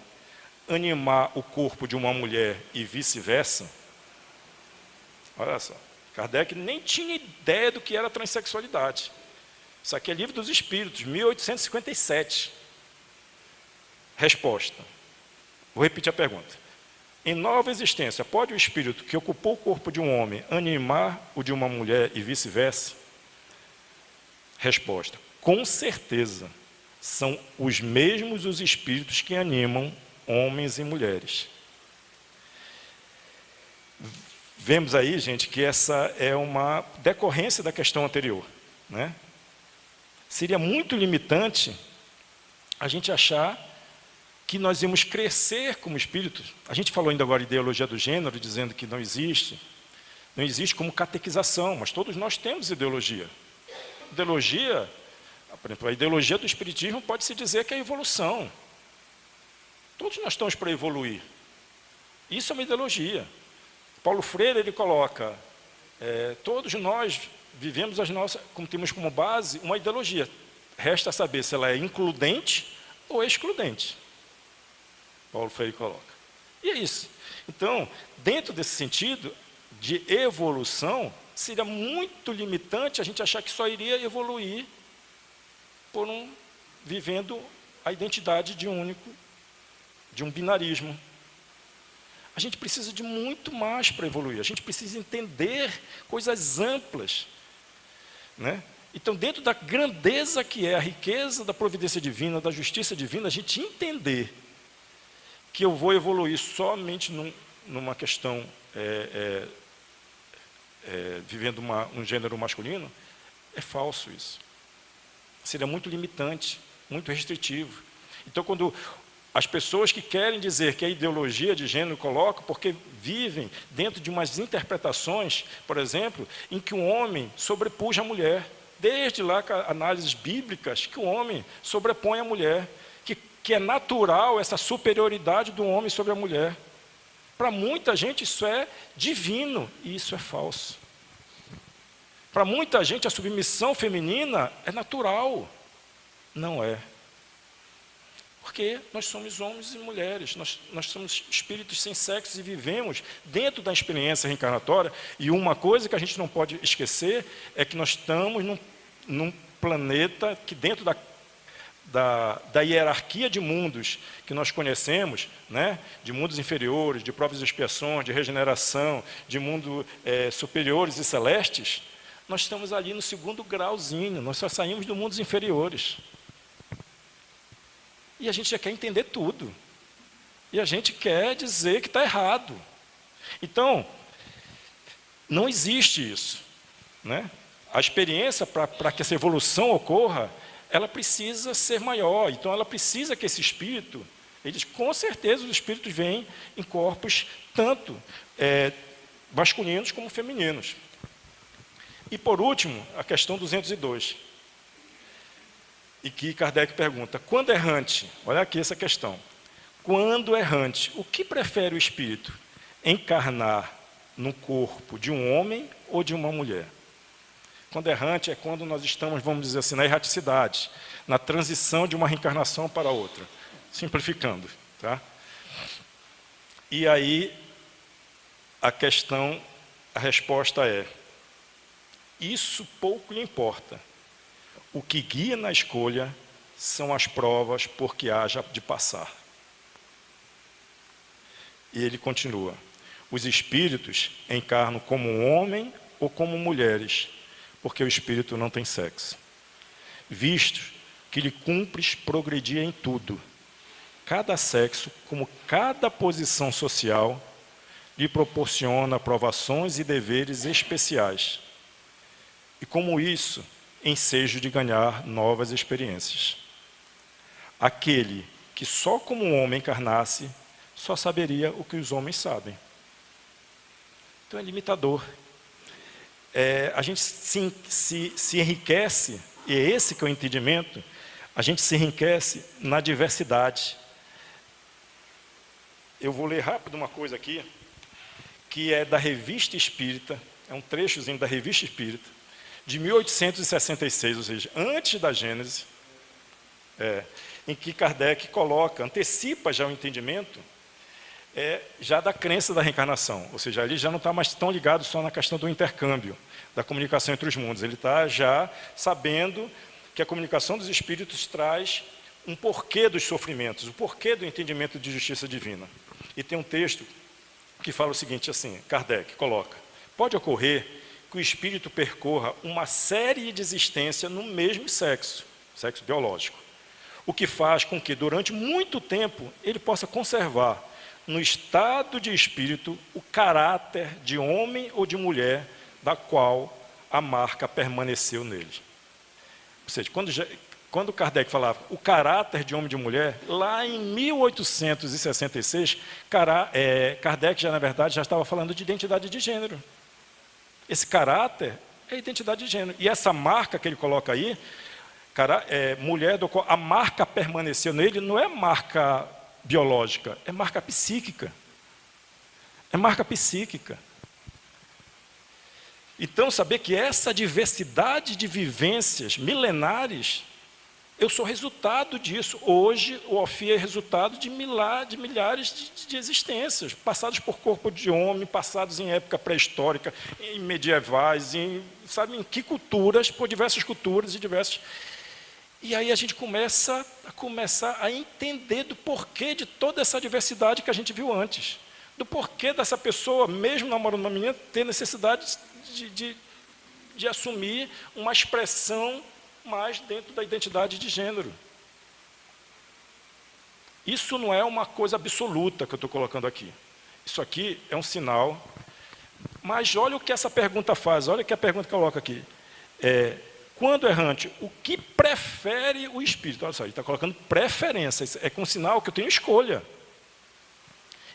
animar o corpo de uma mulher e vice-versa? Olha só, Kardec nem tinha ideia do que era transexualidade. Isso aqui é Livro dos Espíritos, 1857. Resposta. Vou repetir a pergunta. Em nova existência, pode o espírito que ocupou o corpo de um homem animar o de uma mulher e vice-versa? Resposta. Com certeza, são os mesmos os espíritos que animam homens e mulheres. Vemos aí, gente, que essa é uma decorrência da questão anterior, né? Seria muito limitante a gente achar que nós íamos crescer como espíritos. A gente falou ainda agora de ideologia do gênero, dizendo que não existe como catequização, mas todos nós temos ideologia. Ideologia, por exemplo, a ideologia do espiritismo pode-se dizer que é evolução. Todos nós estamos para evoluir. Isso é uma ideologia. Paulo Freire, ele coloca, todos nós vivemos como temos como base uma ideologia. Resta saber se ela é includente ou excludente. Paulo Freire coloca. E é isso. Então, dentro desse sentido de evolução, seria muito limitante a gente achar que só iria evoluir vivendo a identidade de um binarismo. A gente precisa de muito mais para evoluir. A gente precisa entender coisas amplas, né? Então, dentro da grandeza que é a riqueza da providência divina, da justiça divina, a gente entender que eu vou evoluir somente numa questão vivendo um gênero masculino, é falso isso. Seria muito limitante, muito restritivo. Então, quando as pessoas que querem dizer que a ideologia de gênero coloca, porque vivem dentro de umas interpretações, por exemplo, em que o homem sobrepuja a mulher, desde lá com análises bíblicas, que o homem sobrepõe a mulher, que é natural essa superioridade do homem sobre a mulher. Para muita gente isso é divino, e isso é falso. Para muita gente a submissão feminina é natural, não é. Porque nós somos homens e mulheres, nós somos espíritos sem sexo e vivemos dentro da experiência reencarnatória. E uma coisa que a gente não pode esquecer é que nós estamos num planeta que dentro da hierarquia de mundos que nós conhecemos, né, de mundos inferiores, de provas e expiações, de regeneração, de mundos superiores e celestes, nós estamos ali no segundo grauzinho, nós só saímos dos mundos inferiores. E a gente já quer entender tudo. E a gente quer dizer que está errado. Então, Não existe isso, né? A experiência, para que essa evolução ocorra, ela precisa ser maior. Então, ela precisa que esse espírito, eles, com certeza, os espíritos vêm em corpos tanto masculinos como femininos. E, por último, a questão 202. E que Kardec pergunta, quando errante, olha aqui essa questão, quando errante, o que prefere o espírito? Encarnar no corpo de um homem ou de uma mulher? Quando errante é quando nós estamos, vamos dizer assim, na erraticidade, na transição de uma reencarnação para outra, simplificando, tá? E aí, a resposta é, isso pouco lhe importa. O que guia na escolha são as provas por que haja de passar. E ele continua, os espíritos encarnam como homem ou como mulheres, porque o espírito não tem sexo. Visto que lhe cumpre progredir em tudo, cada sexo, como cada posição social, lhe proporciona aprovações e deveres especiais. E como isso, ensejo de ganhar novas experiências. Aquele que só como um homem encarnasse, só saberia o que os homens sabem. Então é limitador. A gente se enriquece, e é esse que é o entendimento, a gente se enriquece na diversidade. Eu vou ler rápido uma coisa aqui, que é da Revista Espírita, é um trechozinho da Revista Espírita, de 1866, ou seja, antes da Gênese, em que Kardec antecipa já o entendimento, já da crença da reencarnação, ou seja, ele já não está mais tão ligado só na questão do intercâmbio, da comunicação entre os mundos, ele está já sabendo que a comunicação dos espíritos traz um porquê dos sofrimentos, o porquê do entendimento de justiça divina. E tem um texto que fala o seguinte, assim, Kardec coloca, pode ocorrer que o espírito percorra uma série de existências no mesmo sexo biológico, o que faz com que, durante muito tempo, ele possa conservar no estado de espírito o caráter de homem ou de mulher da qual a marca permaneceu nele. Ou seja, quando Kardec falava o caráter de homem e de mulher, lá em 1866, Kardec já, na verdade, já estava falando de identidade de gênero. Esse caráter é a identidade de gênero. E essa marca que ele coloca aí, mulher do qual a marca permaneceu nele, não é marca biológica, é marca psíquica. É marca psíquica. Então, saber que essa diversidade de vivências milenares, eu sou resultado disso. Hoje, o OFI é resultado de milhares de existências, passadas por corpo de homem, passados em época pré-histórica, em medievais, em que culturas, por diversas culturas e diversas... E aí a gente começa a entender do porquê de toda essa diversidade que a gente viu antes. Do porquê dessa pessoa, mesmo namorando uma menina, ter necessidade de assumir uma expressão mais dentro da identidade de gênero. Isso não é uma coisa absoluta que eu estou colocando aqui. Isso aqui é um sinal. Mas olha o que essa pergunta faz, olha o que a pergunta coloca aqui. Quando errante, o que prefere o espírito? Olha só, ele está colocando preferência, é com sinal que eu tenho escolha.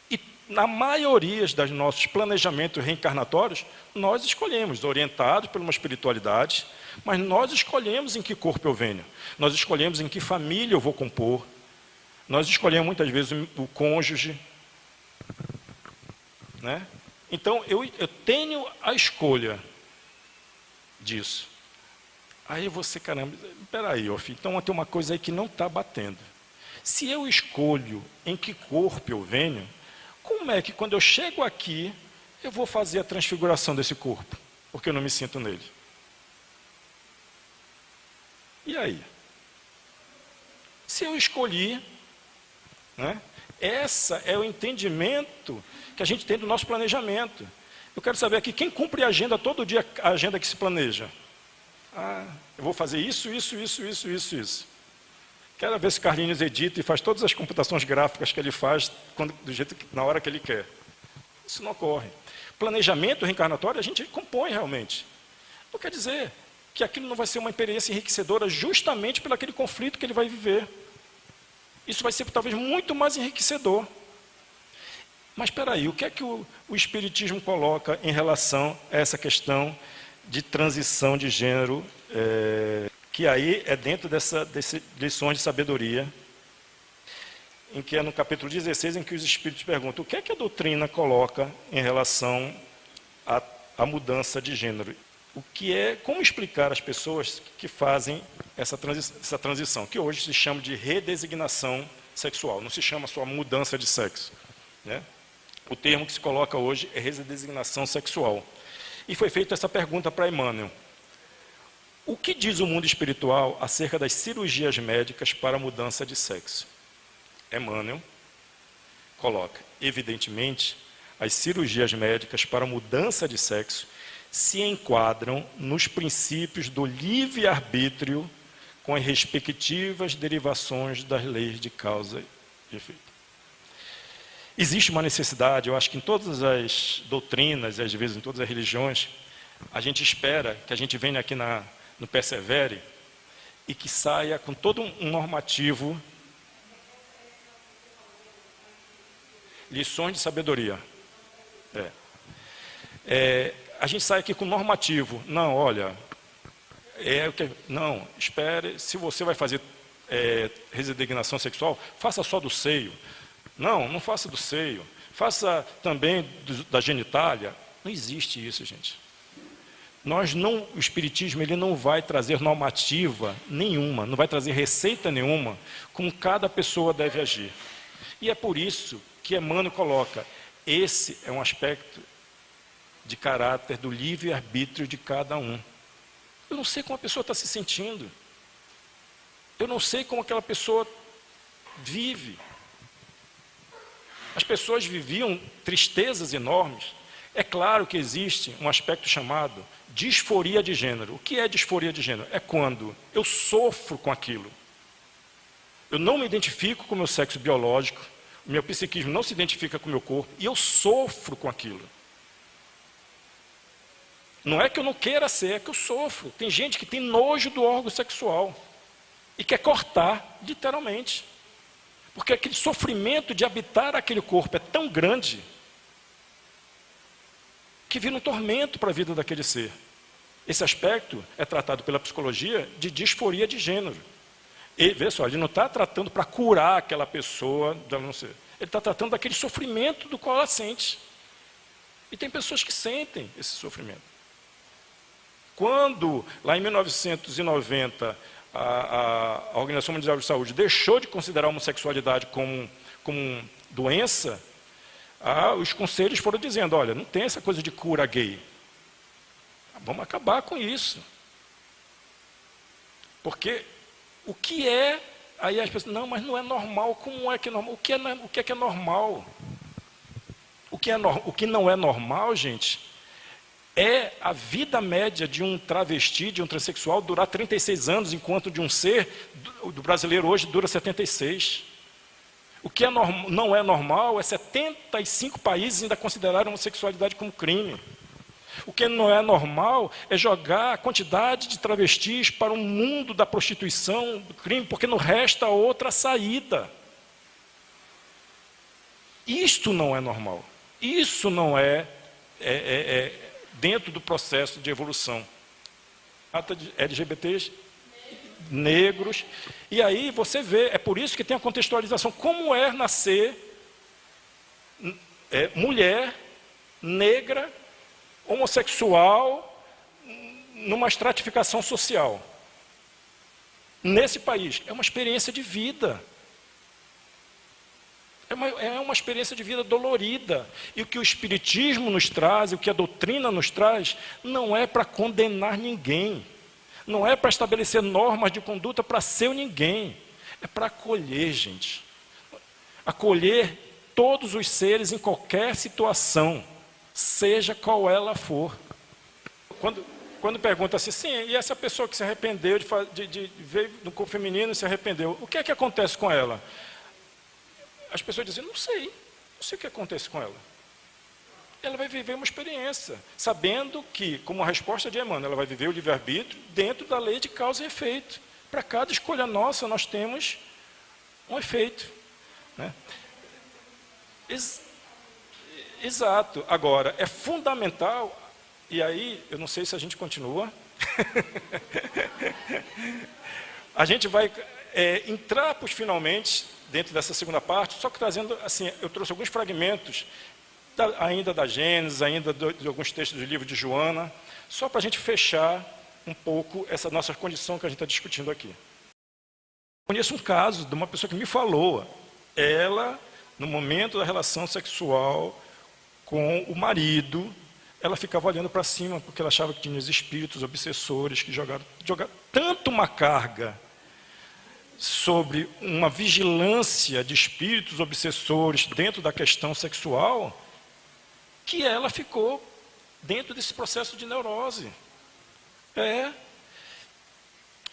E na maioria dos nossos planejamentos reencarnatórios, nós escolhemos, orientados por uma espiritualidade, mas nós escolhemos em que corpo eu venho, nós escolhemos em que família eu vou compor, nós escolhemos muitas vezes o cônjuge, né? Então, eu tenho a escolha disso. Aí você, caramba, peraí, filho, então tem uma coisa aí que não está batendo. Se eu escolho em que corpo eu venho, como é que quando eu chego aqui, eu vou fazer a transfiguração desse corpo? Porque eu não me sinto nele. E aí? Se eu escolhi, né, essa é o entendimento que a gente tem do nosso planejamento. Eu quero saber aqui, quem cumpre a agenda todo dia, a agenda que se planeja? Eu vou fazer isso. Quero ver se Carlinhos edita e faz todas as computações gráficas que ele faz na hora que ele quer. Isso não ocorre. Planejamento reencarnatório a gente compõe realmente. Não quer dizer que aquilo não vai ser uma experiência enriquecedora justamente pelo aquele conflito que ele vai viver. Isso vai ser talvez muito mais enriquecedor. Mas espera aí, o que é que o Espiritismo coloca em relação a essa questão de transição de gênero, que aí é dentro dessas lições de sabedoria, em que é no capítulo 16, em que os Espíritos perguntam o que é que a doutrina coloca em relação à mudança de gênero. Como explicar às pessoas que fazem essa transição, que hoje se chama de redesignação sexual, não se chama só mudança de sexo, né? O termo que se coloca hoje é redesignação sexual. E foi feita essa pergunta para Emmanuel. O que diz o mundo espiritual acerca das cirurgias médicas para a mudança de sexo? Emmanuel coloca, evidentemente, as cirurgias médicas para a mudança de sexo se enquadram nos princípios do livre-arbítrio com as respectivas derivações das leis de causa e efeito. Existe uma necessidade, eu acho que em todas as doutrinas, e às vezes em todas as religiões, a gente espera que a gente venha aqui no Persevere e que saia com todo um normativo, lições de sabedoria. A gente sai aqui com normativo. Não, olha, não, espere, se você vai fazer redesignação sexual, faça só do seio. Não, não faça do seio. Faça também da genitália. Não existe isso, gente. O Espiritismo ele não vai trazer normativa nenhuma, não vai trazer receita nenhuma como cada pessoa deve agir. E é por isso que Emmanuel coloca, esse é um aspecto de caráter do livre-arbítrio de cada um. Eu não sei como a pessoa está se sentindo. Eu não sei como aquela pessoa vive. As pessoas viviam tristezas enormes. É claro que existe um aspecto chamado disforia de gênero. O que é disforia de gênero? É quando eu sofro com aquilo. Eu não me identifico com o meu sexo biológico, o meu psiquismo não se identifica com o meu corpo, e eu sofro com aquilo. Não é que eu não queira ser, é que eu sofro. Tem gente que tem nojo do órgão sexual e quer cortar, literalmente. Porque aquele sofrimento de habitar aquele corpo é tão grande que vira um tormento para a vida daquele ser. Esse aspecto é tratado pela psicologia de disforia de gênero. E, vê só, ele não está tratando para curar aquela pessoa dela não ser. Ele está tratando daquele sofrimento do qual ela sente. E tem pessoas que sentem esse sofrimento. Quando, lá em 1990, a Organização Mundial de Saúde deixou de considerar a homossexualidade como doença, os conselhos foram dizendo, olha, não tem essa coisa de cura gay. Vamos acabar com isso. Porque o que é... Aí as pessoas, não, mas não é normal. Como é que é normal? O que é normal? O que não é normal, gente, é a vida média de um travesti, de um transexual, durar 36 anos, enquanto de um ser, do brasileiro hoje, dura 76. O que não é normal é 75 países ainda considerarem a homossexualidade como crime. O que não é normal é jogar a quantidade de travestis para o mundo da prostituição, do crime, porque não resta outra saída. Isto não é normal. Isso não é dentro do processo de evolução. LGBTs, negros, e aí você vê, é por isso que tem a contextualização, como é nascer mulher, negra, homossexual, numa estratificação social. Nesse país, é uma experiência de vida. É uma experiência de vida dolorida. E o que o Espiritismo nos traz, o que a doutrina nos traz, não é para condenar ninguém. Não é para estabelecer normas de conduta para ser ninguém. É para acolher, gente. Acolher todos os seres em qualquer situação, seja qual ela for. Quando pergunta assim, sim, e essa pessoa que se arrependeu de veio no corpo feminino e se arrependeu, o que é que acontece com ela? As pessoas dizem, não sei o que acontece com ela. ela vai viver uma experiência, sabendo que, como a resposta de Emmanuel, ela vai viver o livre-arbítrio dentro da lei de causa e efeito. Para cada escolha nossa, nós temos um efeito, né? Exato. Agora, é fundamental, e aí, eu não sei se a gente continua, a gente vai entrar finalmente dentro dessa segunda parte, só que trazendo, assim, eu trouxe alguns fragmentos, ainda da Gênesis, ainda de alguns textos do livro de Joana, só para a gente fechar um pouco essa nossa condição que a gente está discutindo aqui. Conheço um caso de uma pessoa que me falou, ela, no momento da relação sexual com o marido, ela ficava olhando para cima, porque ela achava que tinha os espíritos obsessores que jogaram tanto uma carga sobre uma vigilância de espíritos obsessores dentro da questão sexual, que ela ficou dentro desse processo de neurose.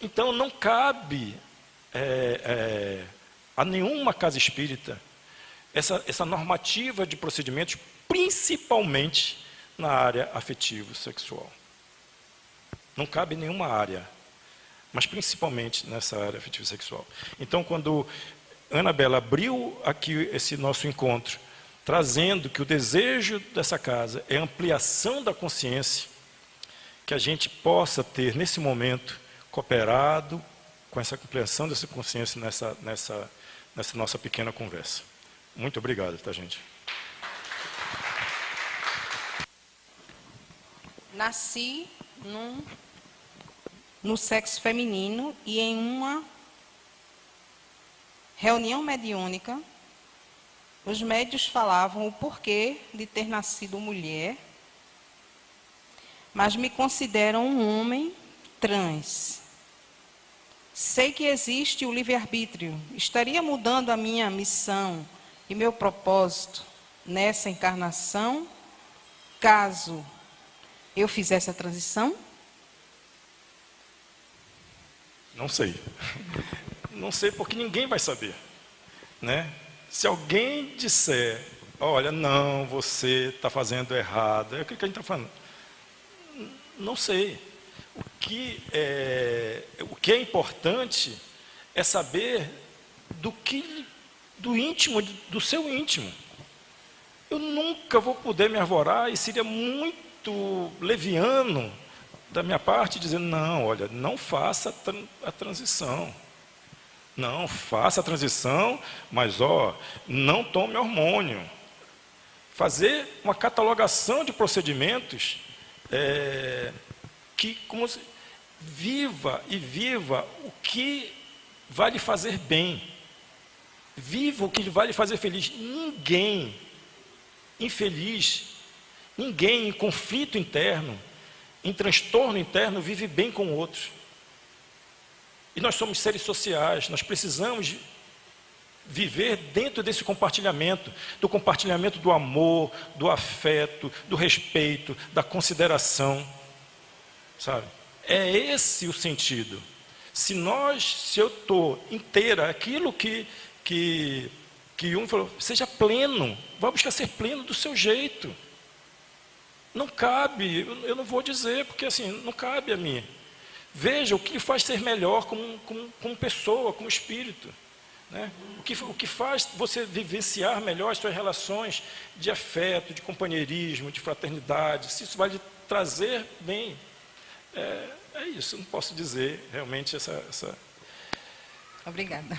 Então, não cabe a nenhuma casa espírita essa normativa de procedimentos, principalmente na área afetivo-sexual. Não cabe em nenhuma área, mas principalmente nessa área afetivo-sexual. Então, quando Anabela abriu aqui esse nosso encontro, trazendo que o desejo dessa casa é ampliação da consciência, que a gente possa ter, nesse momento, cooperado com essa ampliação dessa consciência nessa nossa pequena conversa. Muito obrigado, tá, gente? Nasci no sexo feminino e em uma reunião mediúnica, os médios falavam o porquê de ter nascido mulher, mas me consideram um homem trans. Sei que existe o livre-arbítrio. Estaria mudando a minha missão e meu propósito nessa encarnação, caso eu fizesse a transição? Não sei. Não sei, porque ninguém vai saber, né? Se alguém disser, olha, não, você está fazendo errado, é o que a gente está falando. Não sei. O que é importante é saber do íntimo, do seu íntimo. Eu nunca vou poder me arvorar e seria muito leviano da minha parte dizer, não, olha, não faça a transição. Não, faça a transição, mas não tome hormônio. Fazer uma catalogação de procedimentos que viva o que vai lhe fazer bem. Viva o que vai lhe fazer feliz. Ninguém infeliz, ninguém em conflito interno, em transtorno interno, vive bem com outros. E nós somos seres sociais, nós precisamos viver dentro desse compartilhamento, do compartilhamento do amor, do afeto, do respeito, da consideração, sabe? É esse o sentido. Se eu estou inteira, aquilo que um falou, seja pleno, vai buscar ser pleno do seu jeito. Não cabe, eu não vou dizer, porque assim, não cabe a mim. Veja o que faz ser melhor como pessoa, como espírito, né? O que faz você vivenciar melhor as suas relações de afeto, de companheirismo, de fraternidade, se isso vai lhe trazer bem. É isso, eu não posso dizer realmente essa... Obrigada.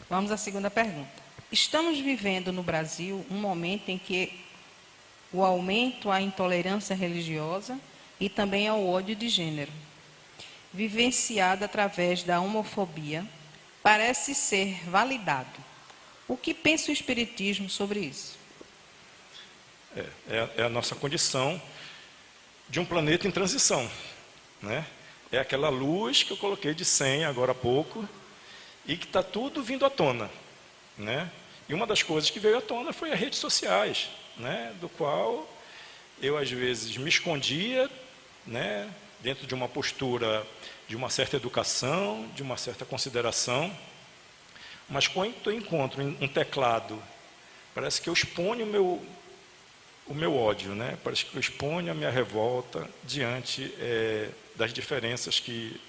Vamos à segunda pergunta. Estamos vivendo no Brasil um momento em que o aumento à intolerância religiosa e também ao ódio de gênero, vivenciado através da homofobia, parece ser validado. O que pensa o Espiritismo sobre isso? É a nossa condição de um planeta em transição, né? É aquela luz que eu coloquei de 100 agora há pouco e que está tudo vindo à tona, né? E uma das coisas que veio à tona foi as redes sociais, né? Do qual eu às vezes me escondia, né? Dentro de uma postura de uma certa educação, de uma certa consideração, mas quando eu encontro um teclado, parece que eu exponho o meu ódio, né? Parece que eu exponho a minha revolta diante das diferenças que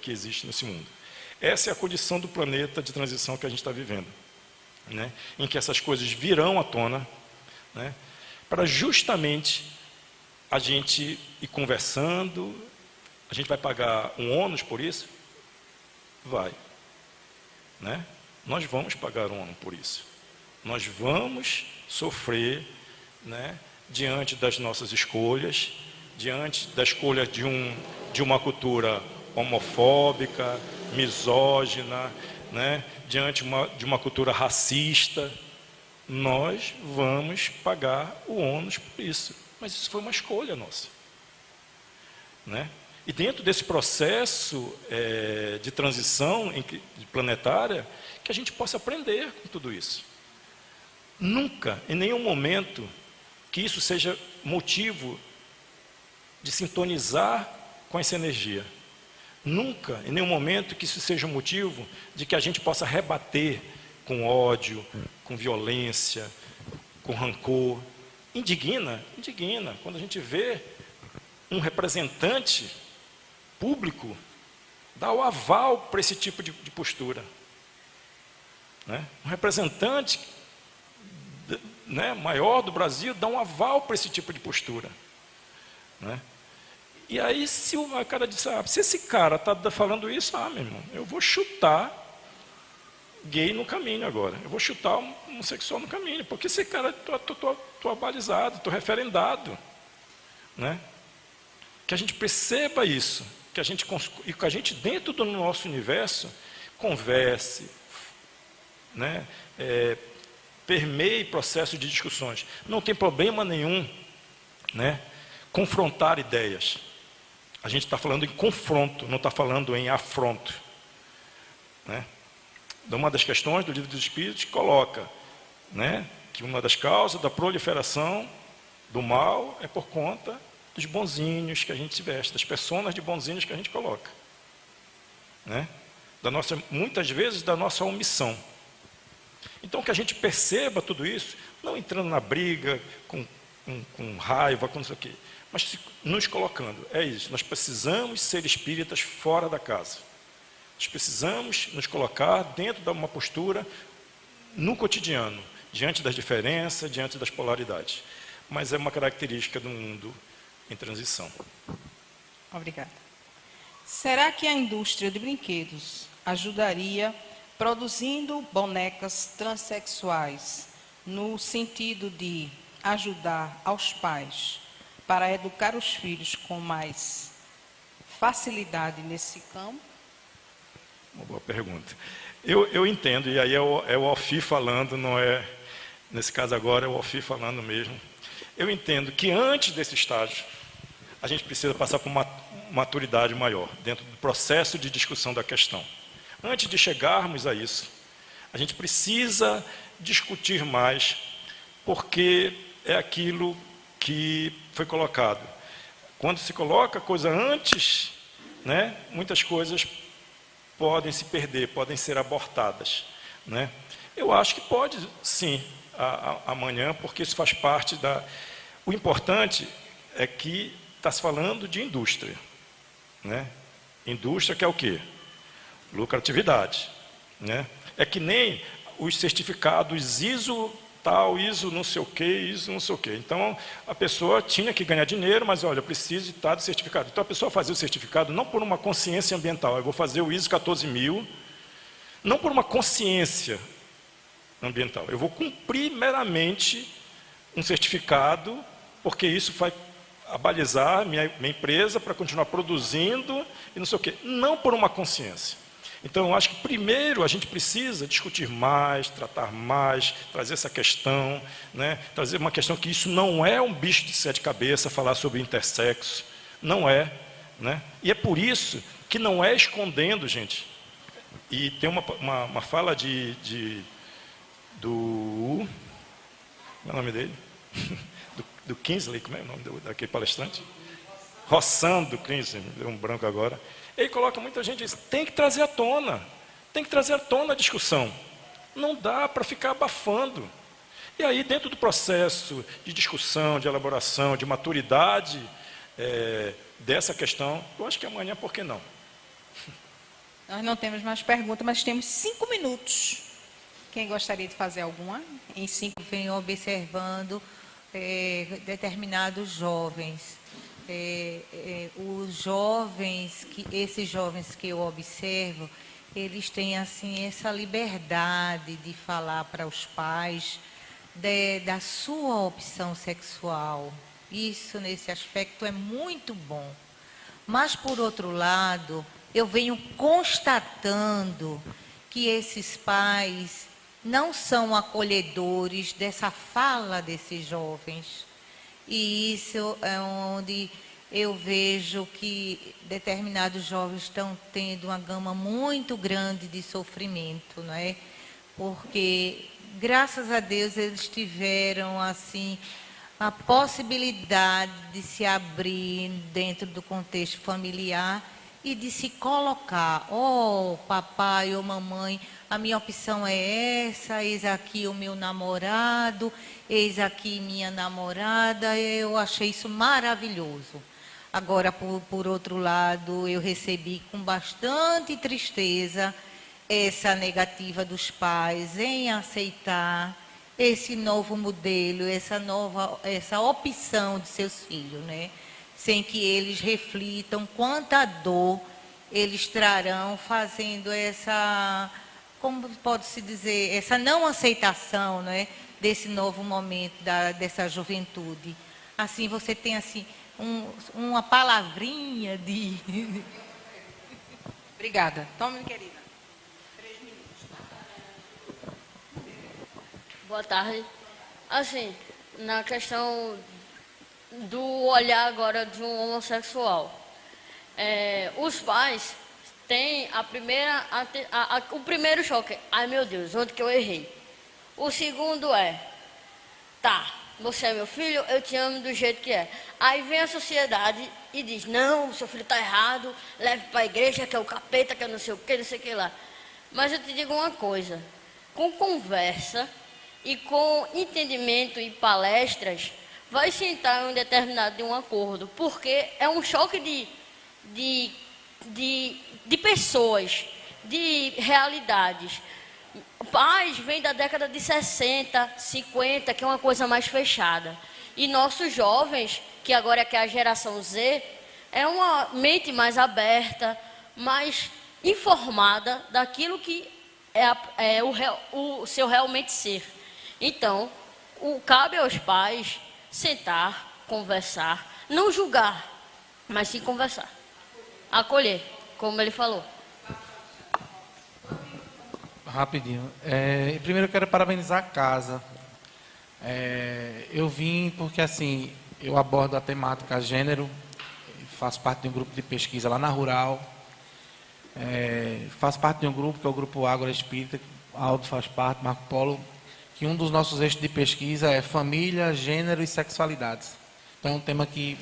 existem nesse mundo. Essa é a condição do planeta de transição que a gente está vivendo, né? Em que essas coisas virão à tona, né? Para justamente a gente ir conversando. A gente vai pagar um ônus por isso? Vai, né? Nós vamos pagar um ônus por isso. Nós vamos sofrer, né, diante das nossas escolhas, diante da escolha de uma cultura homofóbica, misógina, né, diante de uma cultura racista. Nós vamos pagar o ônus por isso. Mas isso foi uma escolha nossa, né? E dentro desse processo de transição planetária, que a gente possa aprender com tudo isso. Nunca, em nenhum momento, que isso seja motivo de sintonizar com essa energia. Nunca, em nenhum momento, que isso seja um motivo de que a gente possa rebater com ódio, com violência, com rancor. Indigna. Quando a gente vê um representante público dar o aval para esse tipo de postura, né? Um representante, né, maior do Brasil dá um aval para esse tipo de postura, né? E aí, se o cara diz, se esse cara está falando isso, meu irmão, eu vou chutar gay no caminho agora, eu vou chutar homossexual no caminho, porque esse cara, estou abalizado, estou referendado, né? Que a gente perceba isso, que a gente dentro do nosso universo converse, né? Permeie processo de discussões. Não tem problema nenhum, né, confrontar ideias. A gente está falando em confronto, não está falando em afronto, né? Uma das questões do Livro dos Espíritos coloca, né, que uma das causas da proliferação do mal é por conta dos bonzinhos que a gente veste, das personas de bonzinhos que a gente coloca, né? Muitas vezes da nossa omissão. Então, que a gente perceba tudo isso, não entrando na briga, com raiva, com não sei o quê, mas nos colocando. É isso, nós precisamos ser espíritas fora da casa. Nós precisamos nos colocar dentro de uma postura no cotidiano, diante das diferenças, diante das polaridades. Mas é uma característica do mundo em transição. Obrigada. Será que a indústria de brinquedos ajudaria produzindo bonecas transexuais no sentido de ajudar aos pais para educar os filhos com mais facilidade nesse campo? Uma boa pergunta. Eu entendo, e aí é o Alfi falando, não é, nesse caso agora é o Alfi falando mesmo. Eu entendo que antes desse estágio, a gente precisa passar por uma maturidade maior, dentro do processo de discussão da questão. Antes de chegarmos a isso, a gente precisa discutir mais, porque é aquilo que foi colocado. Quando se coloca a coisa antes, né, muitas coisas podem se perder, podem ser abortadas, né? Eu acho que pode, sim, amanhã, porque isso faz parte da... O importante é que está se falando de indústria, né? Indústria que é o quê? Lucratividade, né? É que nem os certificados ISO tal, ISO não sei o quê, ISO não sei o quê. Então, a pessoa tinha que ganhar dinheiro, mas olha, eu preciso de tal certificado. Então, a pessoa fazia o certificado não por uma consciência ambiental, eu vou fazer o ISO 14000, não por uma consciência ambiental, eu vou cumprir meramente um certificado, porque isso vai abalizar minha empresa para continuar produzindo e não sei o quê, não por uma consciência. Então, eu acho que primeiro a gente precisa discutir mais, tratar mais, trazer essa questão, né? Trazer uma questão que isso não é um bicho de sete cabeças, falar sobre intersexo, não é, né? E é por isso que não é escondendo, gente. E tem uma fala do... Como é o nome dele? do Kingsley, como é o nome daquele palestrante? Roçando Kingsley, me deu um branco agora. Ele coloca muita gente e diz, tem que trazer à tona a discussão. Não dá para ficar abafando. E aí, dentro do processo de discussão, de elaboração, de maturidade dessa questão, eu acho que amanhã, por que não? Nós não temos mais perguntas, mas temos 5 minutos. Quem gostaria de fazer alguma? Em 5. Venho observando determinados jovens. Esses jovens que eu observo, eles têm assim essa liberdade de falar para os pais da sua opção sexual. Isso, nesse aspecto, é muito bom. Mas, por outro lado, eu venho constatando que esses pais não são acolhedores dessa fala desses jovens. E isso é onde eu vejo que determinados jovens estão tendo uma gama muito grande de sofrimento, não é? Porque, graças a Deus, eles tiveram, assim, a possibilidade de se abrir dentro do contexto familiar e de se colocar, papai ou mamãe, a minha opção é essa, eis aqui o meu namorado, eis aqui minha namorada. Eu achei isso maravilhoso. Agora, por outro lado, eu recebi com bastante tristeza essa negativa dos pais em aceitar esse novo modelo, essa opção de seus filhos, né? Sem que eles reflitam quanta dor eles trarão fazendo essa, como pode-se dizer, essa não aceitação, né, desse novo momento dessa juventude. Assim, você tem assim uma palavrinha de... Obrigada. Tome, querida. Boa tarde. Assim, na questão do olhar agora de um homossexual, os pais têm o primeiro choque. Ai, meu Deus, onde que eu errei? O segundo tá, você é meu filho, eu te amo do jeito que é. Aí vem a sociedade e diz, não, seu filho está errado, leve para a igreja, que é o capeta, que é não sei o que, não sei o que lá. Mas eu te digo uma coisa, com conversa e com entendimento e palestras, vai se entrar em um determinado acordo, porque é um choque de pessoas, de realidades. Pais vêm da década de 60, 50, que é uma coisa mais fechada. E nossos jovens, que agora é a geração Z, é uma mente mais aberta, mais informada daquilo que é o seu realmente ser. Então, cabe aos pais sentar, conversar, não julgar, mas sim conversar. Acolher, como ele falou. Rapidinho. Primeiro eu quero parabenizar a casa. Eu vim porque, assim, eu abordo a temática gênero, faço parte de um grupo de pesquisa lá na Rural, faço parte de um grupo que é o Grupo Ágora Espírita, Aldo faz parte, Marco Polo, que um dos nossos eixos de pesquisa é família, gênero e sexualidades. Então é um tema que,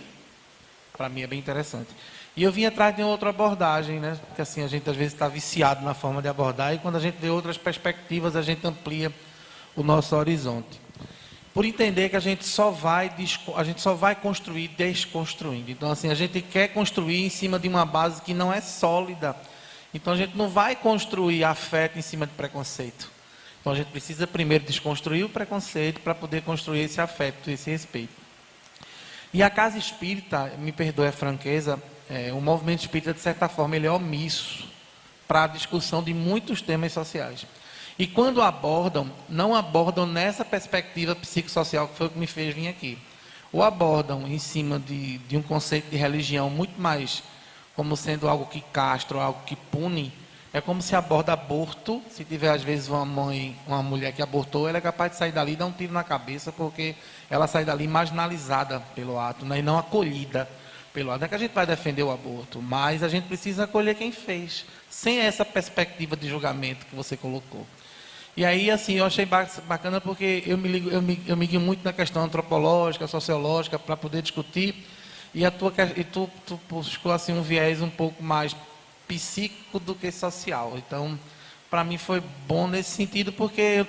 para mim, é bem interessante. E eu vim atrás de uma outra abordagem, né? Porque assim, a gente às vezes está viciado na forma de abordar e quando a gente vê outras perspectivas, a gente amplia o nosso horizonte. Por entender que a gente só vai construir desconstruindo. Então assim, a gente quer construir em cima de uma base que não é sólida. Então a gente não vai construir afeto em cima de preconceito. Então a gente precisa primeiro desconstruir o preconceito para poder construir esse afeto, esse respeito. E a casa espírita, me perdoe a franqueza, o movimento espírita, de certa forma, ele é omisso para a discussão de muitos temas sociais. E quando abordam, não abordam nessa perspectiva psicossocial que foi o que me fez vir aqui. Ou abordam em cima de um conceito de religião muito mais como sendo algo que castra, algo que pune. É como se aborda aborto, se tiver às vezes uma mulher que abortou, ela é capaz de sair dali e dar um tiro na cabeça, porque ela sai dali marginalizada pelo ato, né, e não acolhida pelo ato. Não é que a gente vai defender o aborto, mas a gente precisa acolher quem fez, sem essa perspectiva de julgamento que você colocou. E aí, assim, eu achei bacana porque eu me guio muito na questão antropológica, sociológica, para poder discutir, e tu buscou assim, um viés um pouco mais psíquico do que social. Então, para mim foi bom nesse sentido, porque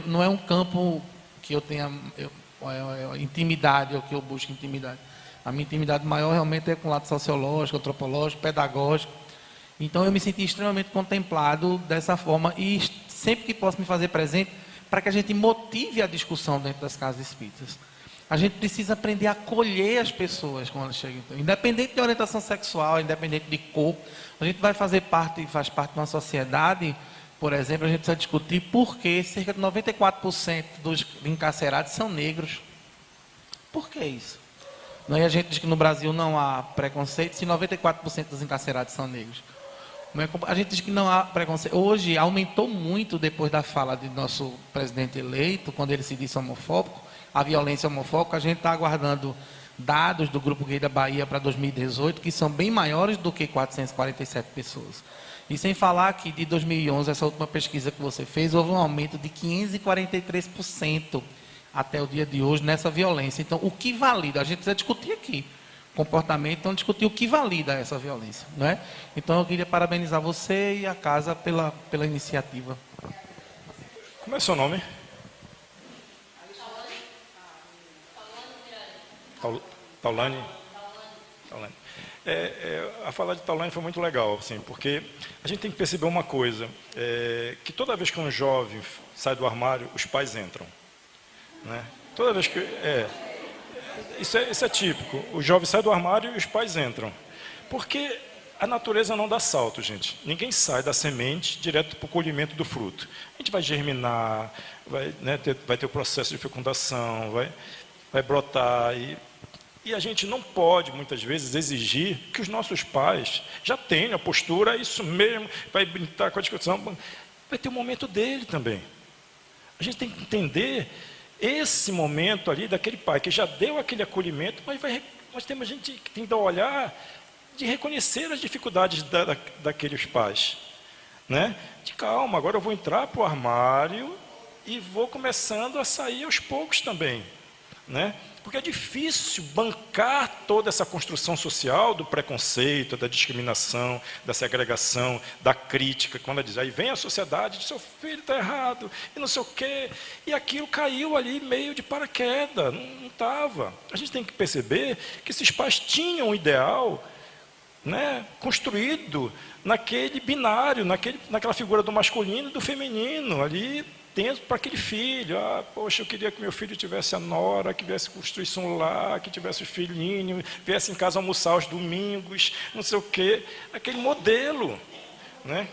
não é um campo que eu tenha intimidade, ou que eu busco intimidade. A minha intimidade maior realmente é com o lado sociológico, antropológico, pedagógico. Então eu me senti extremamente contemplado dessa forma e sempre que posso me fazer presente para que a gente motive a discussão dentro das casas espíritas. A gente precisa aprender a acolher as pessoas quando chegam. Independente de orientação sexual, independente de cor, a gente vai fazer parte, faz parte de uma sociedade, por exemplo, a gente precisa discutir por que cerca de 94% dos encarcerados são negros. Por que isso? Não, e a gente diz que no Brasil não há preconceito se 94% dos encarcerados são negros. A gente diz que não há preconceito. Hoje aumentou muito depois da fala do nosso presidente eleito, quando ele se disse homofóbico, a violência homofóbica. A gente está aguardando dados do Grupo Gay da Bahia para 2018, que são bem maiores do que 447 pessoas. E sem falar que de 2011, essa última pesquisa que você fez, houve um aumento de 543% até o dia de hoje nessa violência. Então, o que valida? A gente precisa discutir aqui comportamento, então discutir o que valida essa violência, não é? Então, eu queria parabenizar você e a casa pela iniciativa. Como é o seu nome? Taulane? Taulane. A fala de Taulane foi muito legal, assim, porque a gente tem que perceber uma coisa, que toda vez que um jovem sai do armário, os pais entram. Né? Toda vez que... Isso é típico. O jovem sai do armário e os pais entram. Porque a natureza não dá salto, gente. Ninguém sai da semente direto para o colhimento do fruto. A gente vai germinar, vai ter o processo de fecundação, vai brotar. E a gente não pode, muitas vezes, exigir que os nossos pais já tenham a postura, isso mesmo, vai brincar com a discussão. Vai ter o momento dele também. A gente tem que entender esse momento ali daquele pai que já deu aquele acolhimento, mas tem gente que tem que dar um olhar de reconhecer as dificuldades daqueles pais. Né? De calma, agora eu vou entrar para o armário e vou começando a sair aos poucos também. Né? Porque é difícil bancar toda essa construção social do preconceito, da discriminação, da segregação, da crítica, quando ela diz, aí vem a sociedade, diz, seu filho está errado, e não sei o quê, e aquilo caiu ali meio de paraquedas, não estava. A gente tem que perceber que esses pais tinham um ideal, né, construído naquele binário, naquela figura do masculino e do feminino, ali dentro para aquele filho. Poxa, eu queria que meu filho tivesse a nora, que viesse construir um lar, que tivesse o filhinho, viesse em casa almoçar aos domingos, não sei o quê. Aquele modelo. Né?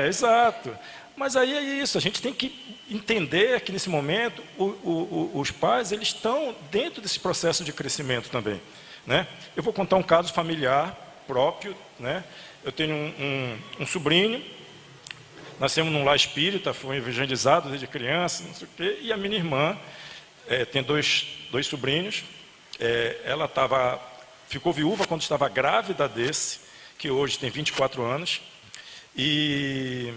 Exato. Mas aí é isso, a gente tem que entender que nesse momento os pais eles estão dentro desse processo de crescimento também. Né? Eu vou contar um caso familiar próprio, né? Eu tenho um sobrinho, nascemos num lar espírita, foi evangelizado desde criança, não sei o quê, e a minha irmã tem dois sobrinhos, ela ficou viúva quando estava grávida desse, que hoje tem 24 anos, e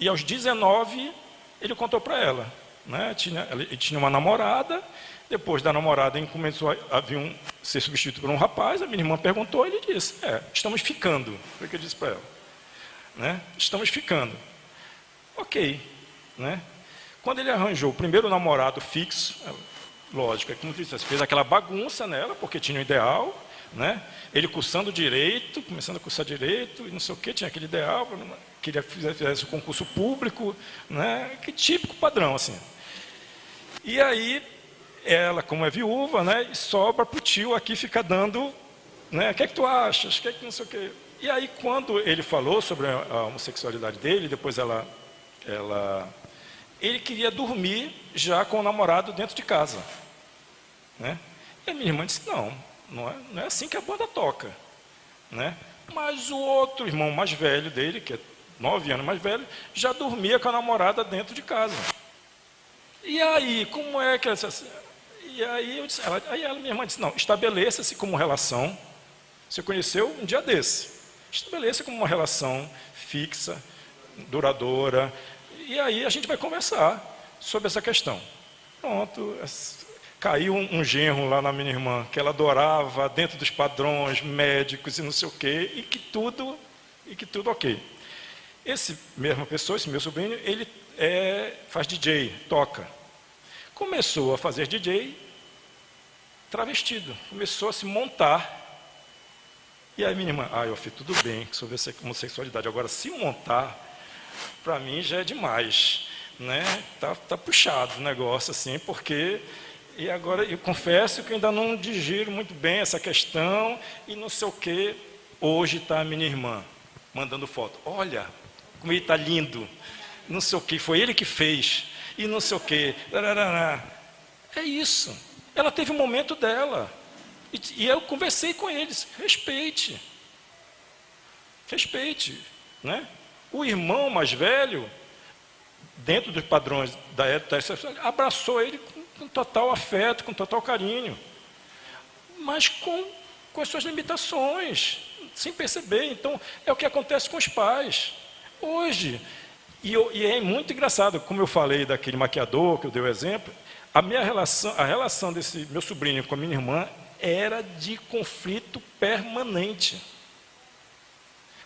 aos 19 ele contou para ela, né? Ele tinha uma namorada. Depois da namorada, ele começou a ser substituído por um rapaz. A minha irmã perguntou, ele disse, estamos ficando. Foi o que eu disse para ela. Né? Estamos ficando. Ok. Né? Quando ele arranjou o primeiro namorado fixo, lógico, como disse, fez aquela bagunça nela, porque tinha um ideal. Né? Ele cursando direito, começando a cursar direito, e não sei o que, tinha aquele ideal, queria que fizesse o concurso público, né? Que típico padrão, assim. E aí, ela, como é viúva, né, sobra para o tio aqui ficar dando, né, o que é que tu achas, o que é que não sei o quê. E aí, quando ele falou sobre a homossexualidade dele, depois ele queria dormir já com o namorado dentro de casa. Né? E a minha irmã disse, não é assim que a banda toca. Né? Mas o outro irmão mais velho dele, que é 9 anos mais velho, já dormia com a namorada dentro de casa. E aí, como é que... E aí, minha irmã disse, não, estabeleça-se como relação, você conheceu um dia desse, estabeleça como uma relação fixa, duradoura, e aí a gente vai conversar sobre essa questão. Pronto, caiu um genro lá na minha irmã, que ela adorava, dentro dos padrões médicos e não sei o quê, e que tudo ok. Esse mesma pessoa, esse meu sobrinho, ele faz DJ, toca. Começou a fazer DJ travestido, começou a se montar. E aí minha irmã, eu filho, tudo bem, sobre essa homossexualidade, agora se montar, para mim já é demais, né? Tá puxado o negócio assim, porque... E agora eu confesso que ainda não digiro muito bem essa questão, e não sei o quê. Hoje está a minha irmã mandando foto. Olha, como ele está lindo, não sei o quê, foi ele que fez, e não sei o quê. É isso. Ela teve um momento dela. E eu conversei com eles, respeite. Respeite, né? O irmão mais velho, dentro dos padrões da heterossexualidade, abraçou ele com total afeto, com total carinho, mas com as suas limitações, sem perceber. Então, é o que acontece com os pais. Hoje, e é muito engraçado, como eu falei daquele maquiador, que eu dei o exemplo, a relação desse meu sobrinho com a minha irmã era de conflito permanente.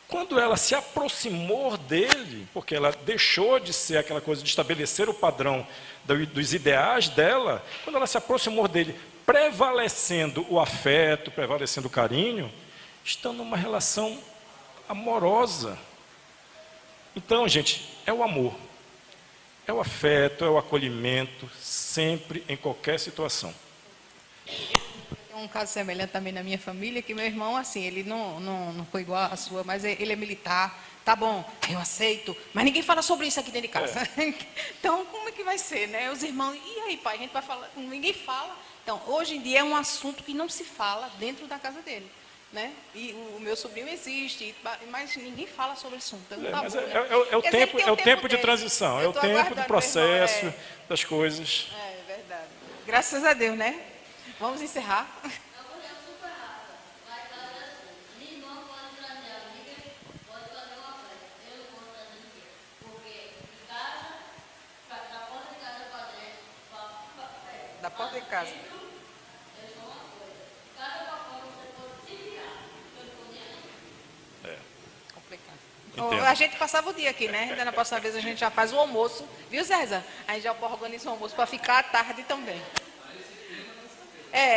Quando ela se aproximou dele, porque ela deixou de ser aquela coisa de estabelecer o padrão dos ideais dela, quando ela se aproximou dele, prevalecendo o afeto, prevalecendo o carinho, estão numa relação amorosa. Então, gente, é o amor, é o afeto, é o acolhimento, sempre, em qualquer situação. Tem um caso semelhante também na minha família, que meu irmão, assim, ele não foi igual à sua, mas ele é militar. Tá bom, eu aceito, mas ninguém fala sobre isso aqui dentro de casa. Então, como é que vai ser, né? Os irmãos, e aí, pai, a gente vai falar, ninguém fala. Então, hoje em dia é um assunto que não se fala dentro da casa dele, né? E o meu sobrinho existe, mas ninguém fala sobre esse assunto. Então, Mas é o tempo de transição, é o tempo do processo, das coisas. É verdade. Graças a Deus, né? Vamos encerrar. Da porta de casa. Complicado. Entendo. A gente passava o dia aqui, né? Ainda na próxima vez a gente já faz o almoço. Viu, Zéza? A gente já organiza o almoço para ficar à tarde também.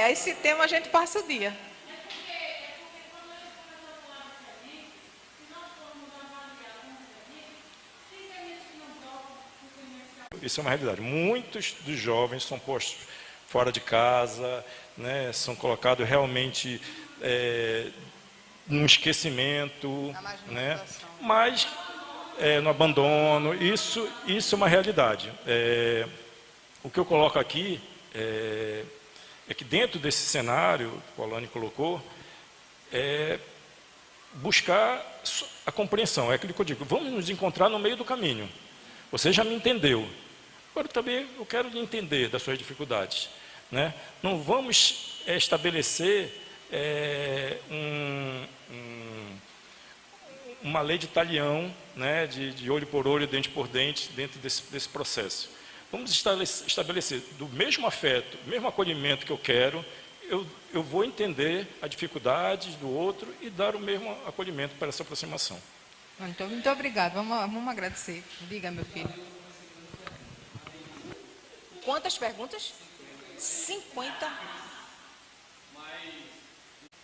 Esse tema a gente passa o dia. Isso é uma realidade. Muitos dos jovens são postos fora de casa, né, são colocados realmente num esquecimento, né, mas no abandono. Isso é uma realidade. O que eu coloco aqui é que dentro desse cenário que o Alane colocou, buscar a compreensão. É aquilo que eu digo, vamos nos encontrar no meio do caminho. Você já me entendeu. Agora também eu quero lhe entender das suas dificuldades, né? Não vamos estabelecer uma lei de talião, né? de olho por olho, dente por dente, dentro desse processo. Vamos estabelecer do mesmo afeto, do mesmo acolhimento que eu quero, eu vou entender a dificuldade do outro e dar o mesmo acolhimento para essa aproximação. Então, muito obrigado. Vamos agradecer. Diga, meu filho. Quantas perguntas? 50.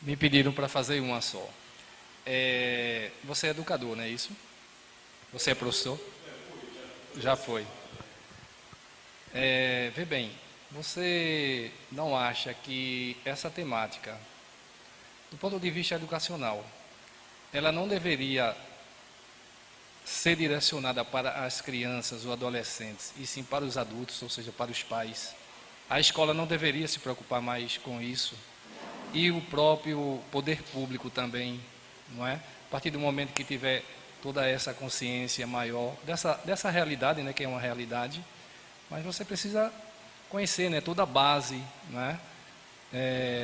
Me pediram para fazer uma só. Você é educador, não é isso? Você é professor? Já foi. Vê bem, você não acha que essa temática, do ponto de vista educacional, ela não deveria ser direcionada para as crianças ou adolescentes, e sim para os adultos, ou seja, para os pais? A escola não deveria se preocupar mais com isso? E o próprio poder público também, não é? A partir do momento que tiver toda essa consciência maior dessa realidade, né, que é uma realidade, mas você precisa conhecer, né, toda a base, né,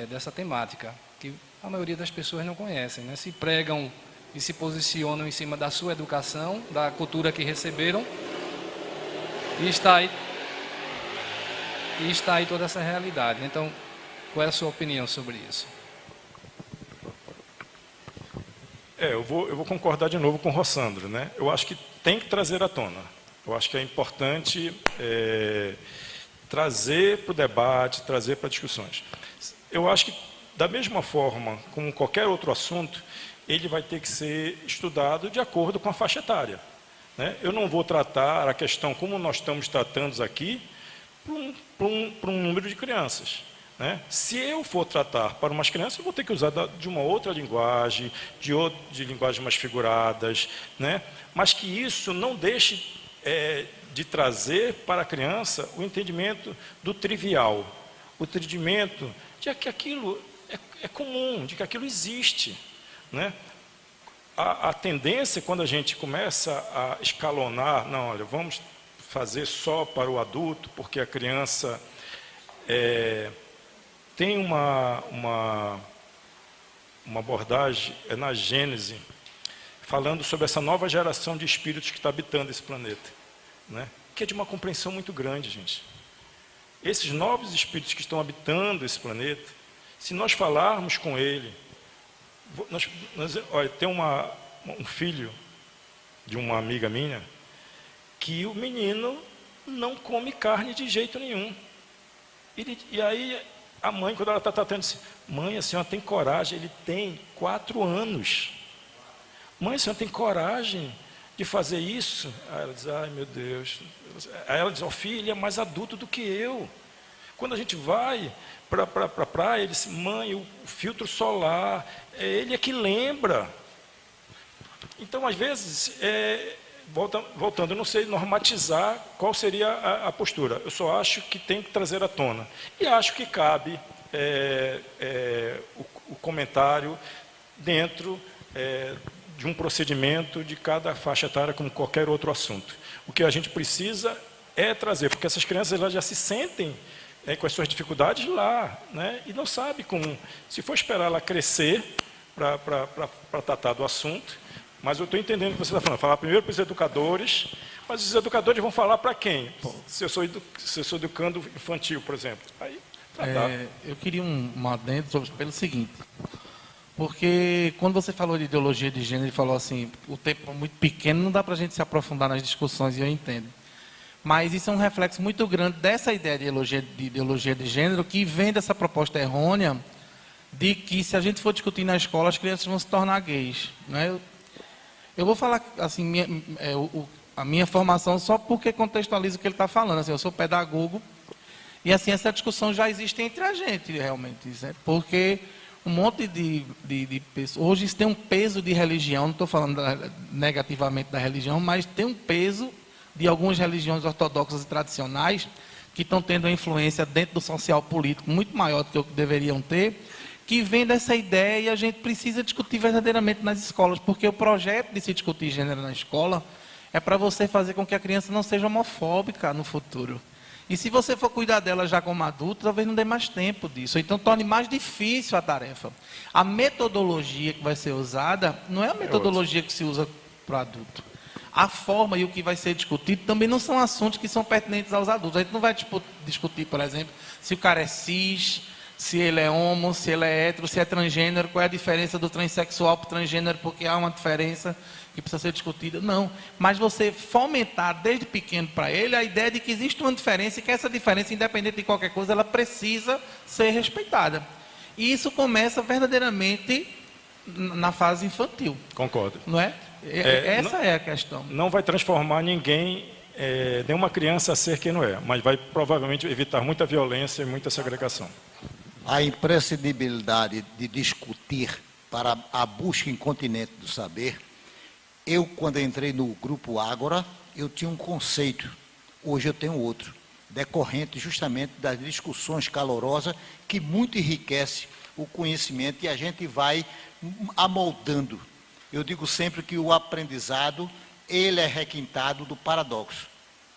dessa temática, que a maioria das pessoas não conhecem, né? Se pregam e se posicionam em cima da sua educação, da cultura que receberam, e está aí toda essa realidade. Então, qual é a sua opinião sobre isso? Eu vou concordar de novo com o Rossandro, né? Eu acho que tem que trazer à tona. Eu acho que é importante trazer para o debate, trazer para discussões. Eu acho que, da mesma forma como qualquer outro assunto, ele vai ter que ser estudado de acordo com a faixa etária, né? Eu não vou tratar a questão como nós estamos tratando aqui para um número de crianças, né? Se eu for tratar para umas crianças, eu vou ter que usar de uma outra linguagem, de linguagens mais figuradas, né? Mas que isso não deixe de trazer para a criança o entendimento do trivial, o entendimento de que aquilo é comum, de que aquilo existe, né? A tendência, quando a gente começa a escalonar, não, olha, vamos fazer só para o adulto, porque a criança tem uma abordagem na Gênese, falando sobre essa nova geração de espíritos que está habitando esse planeta, né? Que é de uma compreensão muito grande, gente. Esses novos espíritos que estão habitando esse planeta, se nós falarmos com ele, olha, tem um filho de uma amiga minha, que o menino não come carne de jeito nenhum. E aí a mãe, quando ela está tratando, disse: mãe, a senhora tem coragem? Ele tem 4 anos. Mãe, a senhora tem coragem de fazer isso? Aí ela diz: ai meu Deus. Aí ela diz: ó filho, ele é mais adulto do que eu. Quando a gente vai para a praia, ele diz: mãe, o filtro solar, ele é que lembra. Então, às vezes, voltando, eu não sei normatizar qual seria a postura. Eu só acho que tem que trazer à tona. E acho que cabe o comentário dentro de um procedimento de cada faixa etária, como qualquer outro assunto. O que a gente precisa é trazer, porque essas crianças elas já se sentem com as suas dificuldades lá, né? E não sabe como. Se for esperar ela crescer para tratar do assunto, mas eu estou entendendo o que você está falando. Falar primeiro para os educadores, mas os educadores vão falar para quem? Se eu sou educando infantil, por exemplo. Aí, tratar. Eu queria um adendo pelo seguinte, porque quando você falou de ideologia de gênero, ele falou assim, o tempo é muito pequeno, não dá para a gente se aprofundar nas discussões, e eu entendo. Mas isso é um reflexo muito grande dessa ideia de ideologia de gênero, que vem dessa proposta errônea de que, se a gente for discutir na escola, as crianças vão se tornar gays, né? Eu vou falar assim, a minha formação só porque contextualiza o que ele está falando. Assim, eu sou pedagogo e assim essa discussão já existe entre a gente, realmente, né? Porque um monte de pessoas... Hoje isso tem um peso de religião, não estou falando negativamente da religião, mas tem um peso de algumas religiões ortodoxas e tradicionais que estão tendo uma influência dentro do social político muito maior do que o que deveriam ter, que vem dessa ideia, e a gente precisa discutir verdadeiramente nas escolas, porque o projeto de se discutir gênero na escola é para você fazer com que a criança não seja homofóbica no futuro. E se você for cuidar dela já como adulto, talvez não dê mais tempo disso. Então torne mais difícil a tarefa. A metodologia que vai ser usada não é a metodologia que se usa para o adulto. A forma e o que vai ser discutido também não são assuntos que são pertinentes aos adultos. A gente não vai discutir, por exemplo, se o cara é cis, se ele é homo, se ele é hétero, se é transgênero, qual é a diferença do transexual para o transgênero, porque há uma diferença que precisa ser discutida. Não, mas você fomentar desde pequeno para ele a ideia de que existe uma diferença e que essa diferença, independente de qualquer coisa, ela precisa ser respeitada. E isso começa verdadeiramente na fase infantil. Concordo. Não é? Essa é a questão. Não vai transformar ninguém, nenhuma criança a ser quem não é, mas vai provavelmente evitar muita violência e muita segregação. A imprescindibilidade de discutir para a busca incontinente do saber. Eu, quando entrei no Grupo Ágora, eu tinha um conceito, hoje eu tenho outro, decorrente justamente das discussões calorosas que muito enriquece o conhecimento e a gente vai amoldando. Eu digo sempre que o aprendizado, ele é requintado do paradoxo.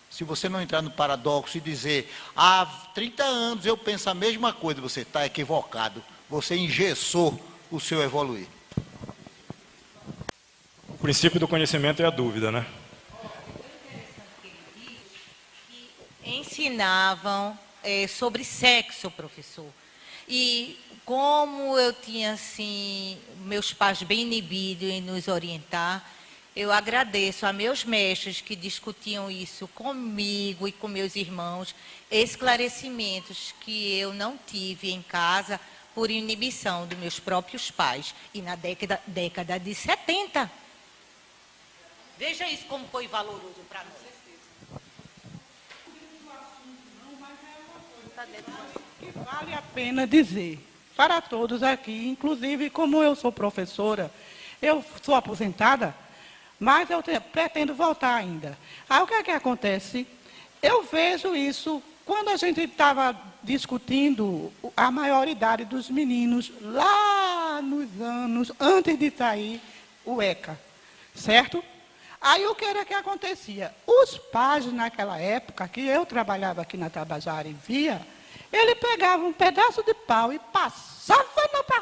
Se você não entrar no paradoxo e dizer, há 30 anos eu penso a mesma coisa, você está equivocado. Você engessou o seu evoluir. O princípio do conhecimento é a dúvida, né? Ensinavam sobre sexo, professor. E como eu tinha, assim, meus pais bem inibidos em nos orientar, eu agradeço a meus mestres que discutiam isso comigo e com meus irmãos, esclarecimentos que eu não tive em casa por inibição dos meus próprios pais. E na década de 70. Veja isso como foi valoroso para nós. Que vale a pena dizer para todos aqui, inclusive como eu sou professora, eu sou aposentada, mas eu pretendo voltar ainda. Aí o que é que acontece? Eu vejo isso quando a gente estava discutindo a maioridade dos meninos lá nos anos antes de sair o ECA, certo? Aí o que era que acontecia? Os pais naquela época, que eu trabalhava aqui na Tabajara e via, ele pegava um pedaço de pau e passava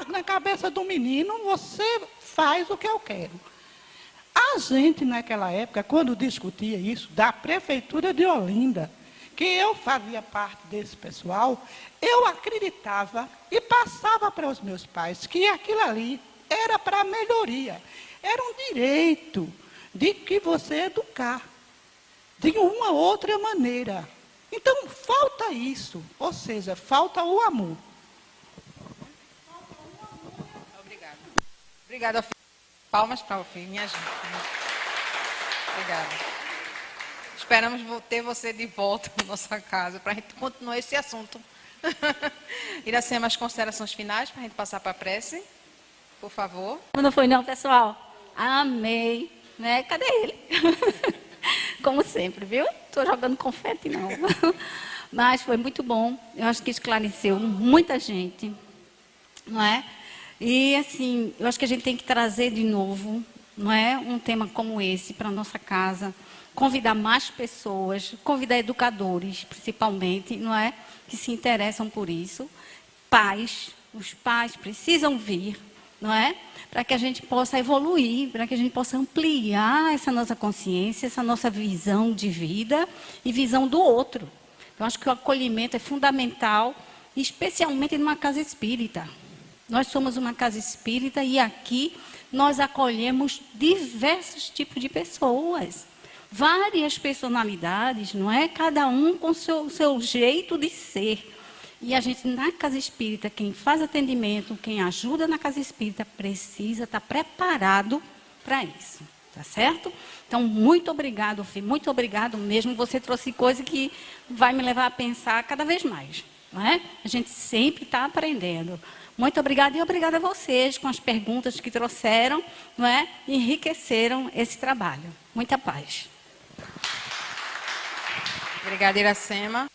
na cabeça do menino, você faz o que eu quero. A gente, naquela época, quando discutia isso, da Prefeitura de Olinda, que eu fazia parte desse pessoal, eu acreditava e passava para os meus pais que aquilo ali era para melhoria, era um direito de que você educar, de uma outra maneira. Então, falta isso, ou seja, falta o amor. Obrigada. Obrigada, Fê. Palmas para o Fê, minha gente. Obrigada. Esperamos ter você de volta na nossa casa para a gente continuar esse assunto. Iracema, as considerações finais para a gente passar para a prece, por favor. Não foi não, pessoal. Amei. Né? Cadê ele? Como sempre, viu? Estou jogando confete, não. Mas foi muito bom. Eu acho que esclareceu muita gente. Não é? E, assim, eu acho que a gente tem que trazer de novo, não é? Um tema como esse para a nossa casa. Convidar mais pessoas, convidar educadores, principalmente, não é? Que se interessam por isso. Pais, os pais precisam vir, não é? Para que a gente possa evoluir, para que a gente possa ampliar essa nossa consciência, essa nossa visão de vida e visão do outro. Eu acho que o acolhimento é fundamental, especialmente numa casa espírita. Nós somos uma casa espírita e aqui nós acolhemos diversos tipos de pessoas, várias personalidades, não é? Cada um com o seu jeito de ser. E a gente, na casa espírita, quem faz atendimento, quem ajuda na casa espírita, precisa estar preparado para isso, tá certo? Então, muito obrigado, Fê, muito obrigado mesmo. Você trouxe coisa que vai me levar a pensar cada vez mais, não é? A gente sempre está aprendendo. Muito obrigada e obrigada a vocês com as perguntas que trouxeram, não é? Enriqueceram esse trabalho. Muita paz. Obrigada, Iracema.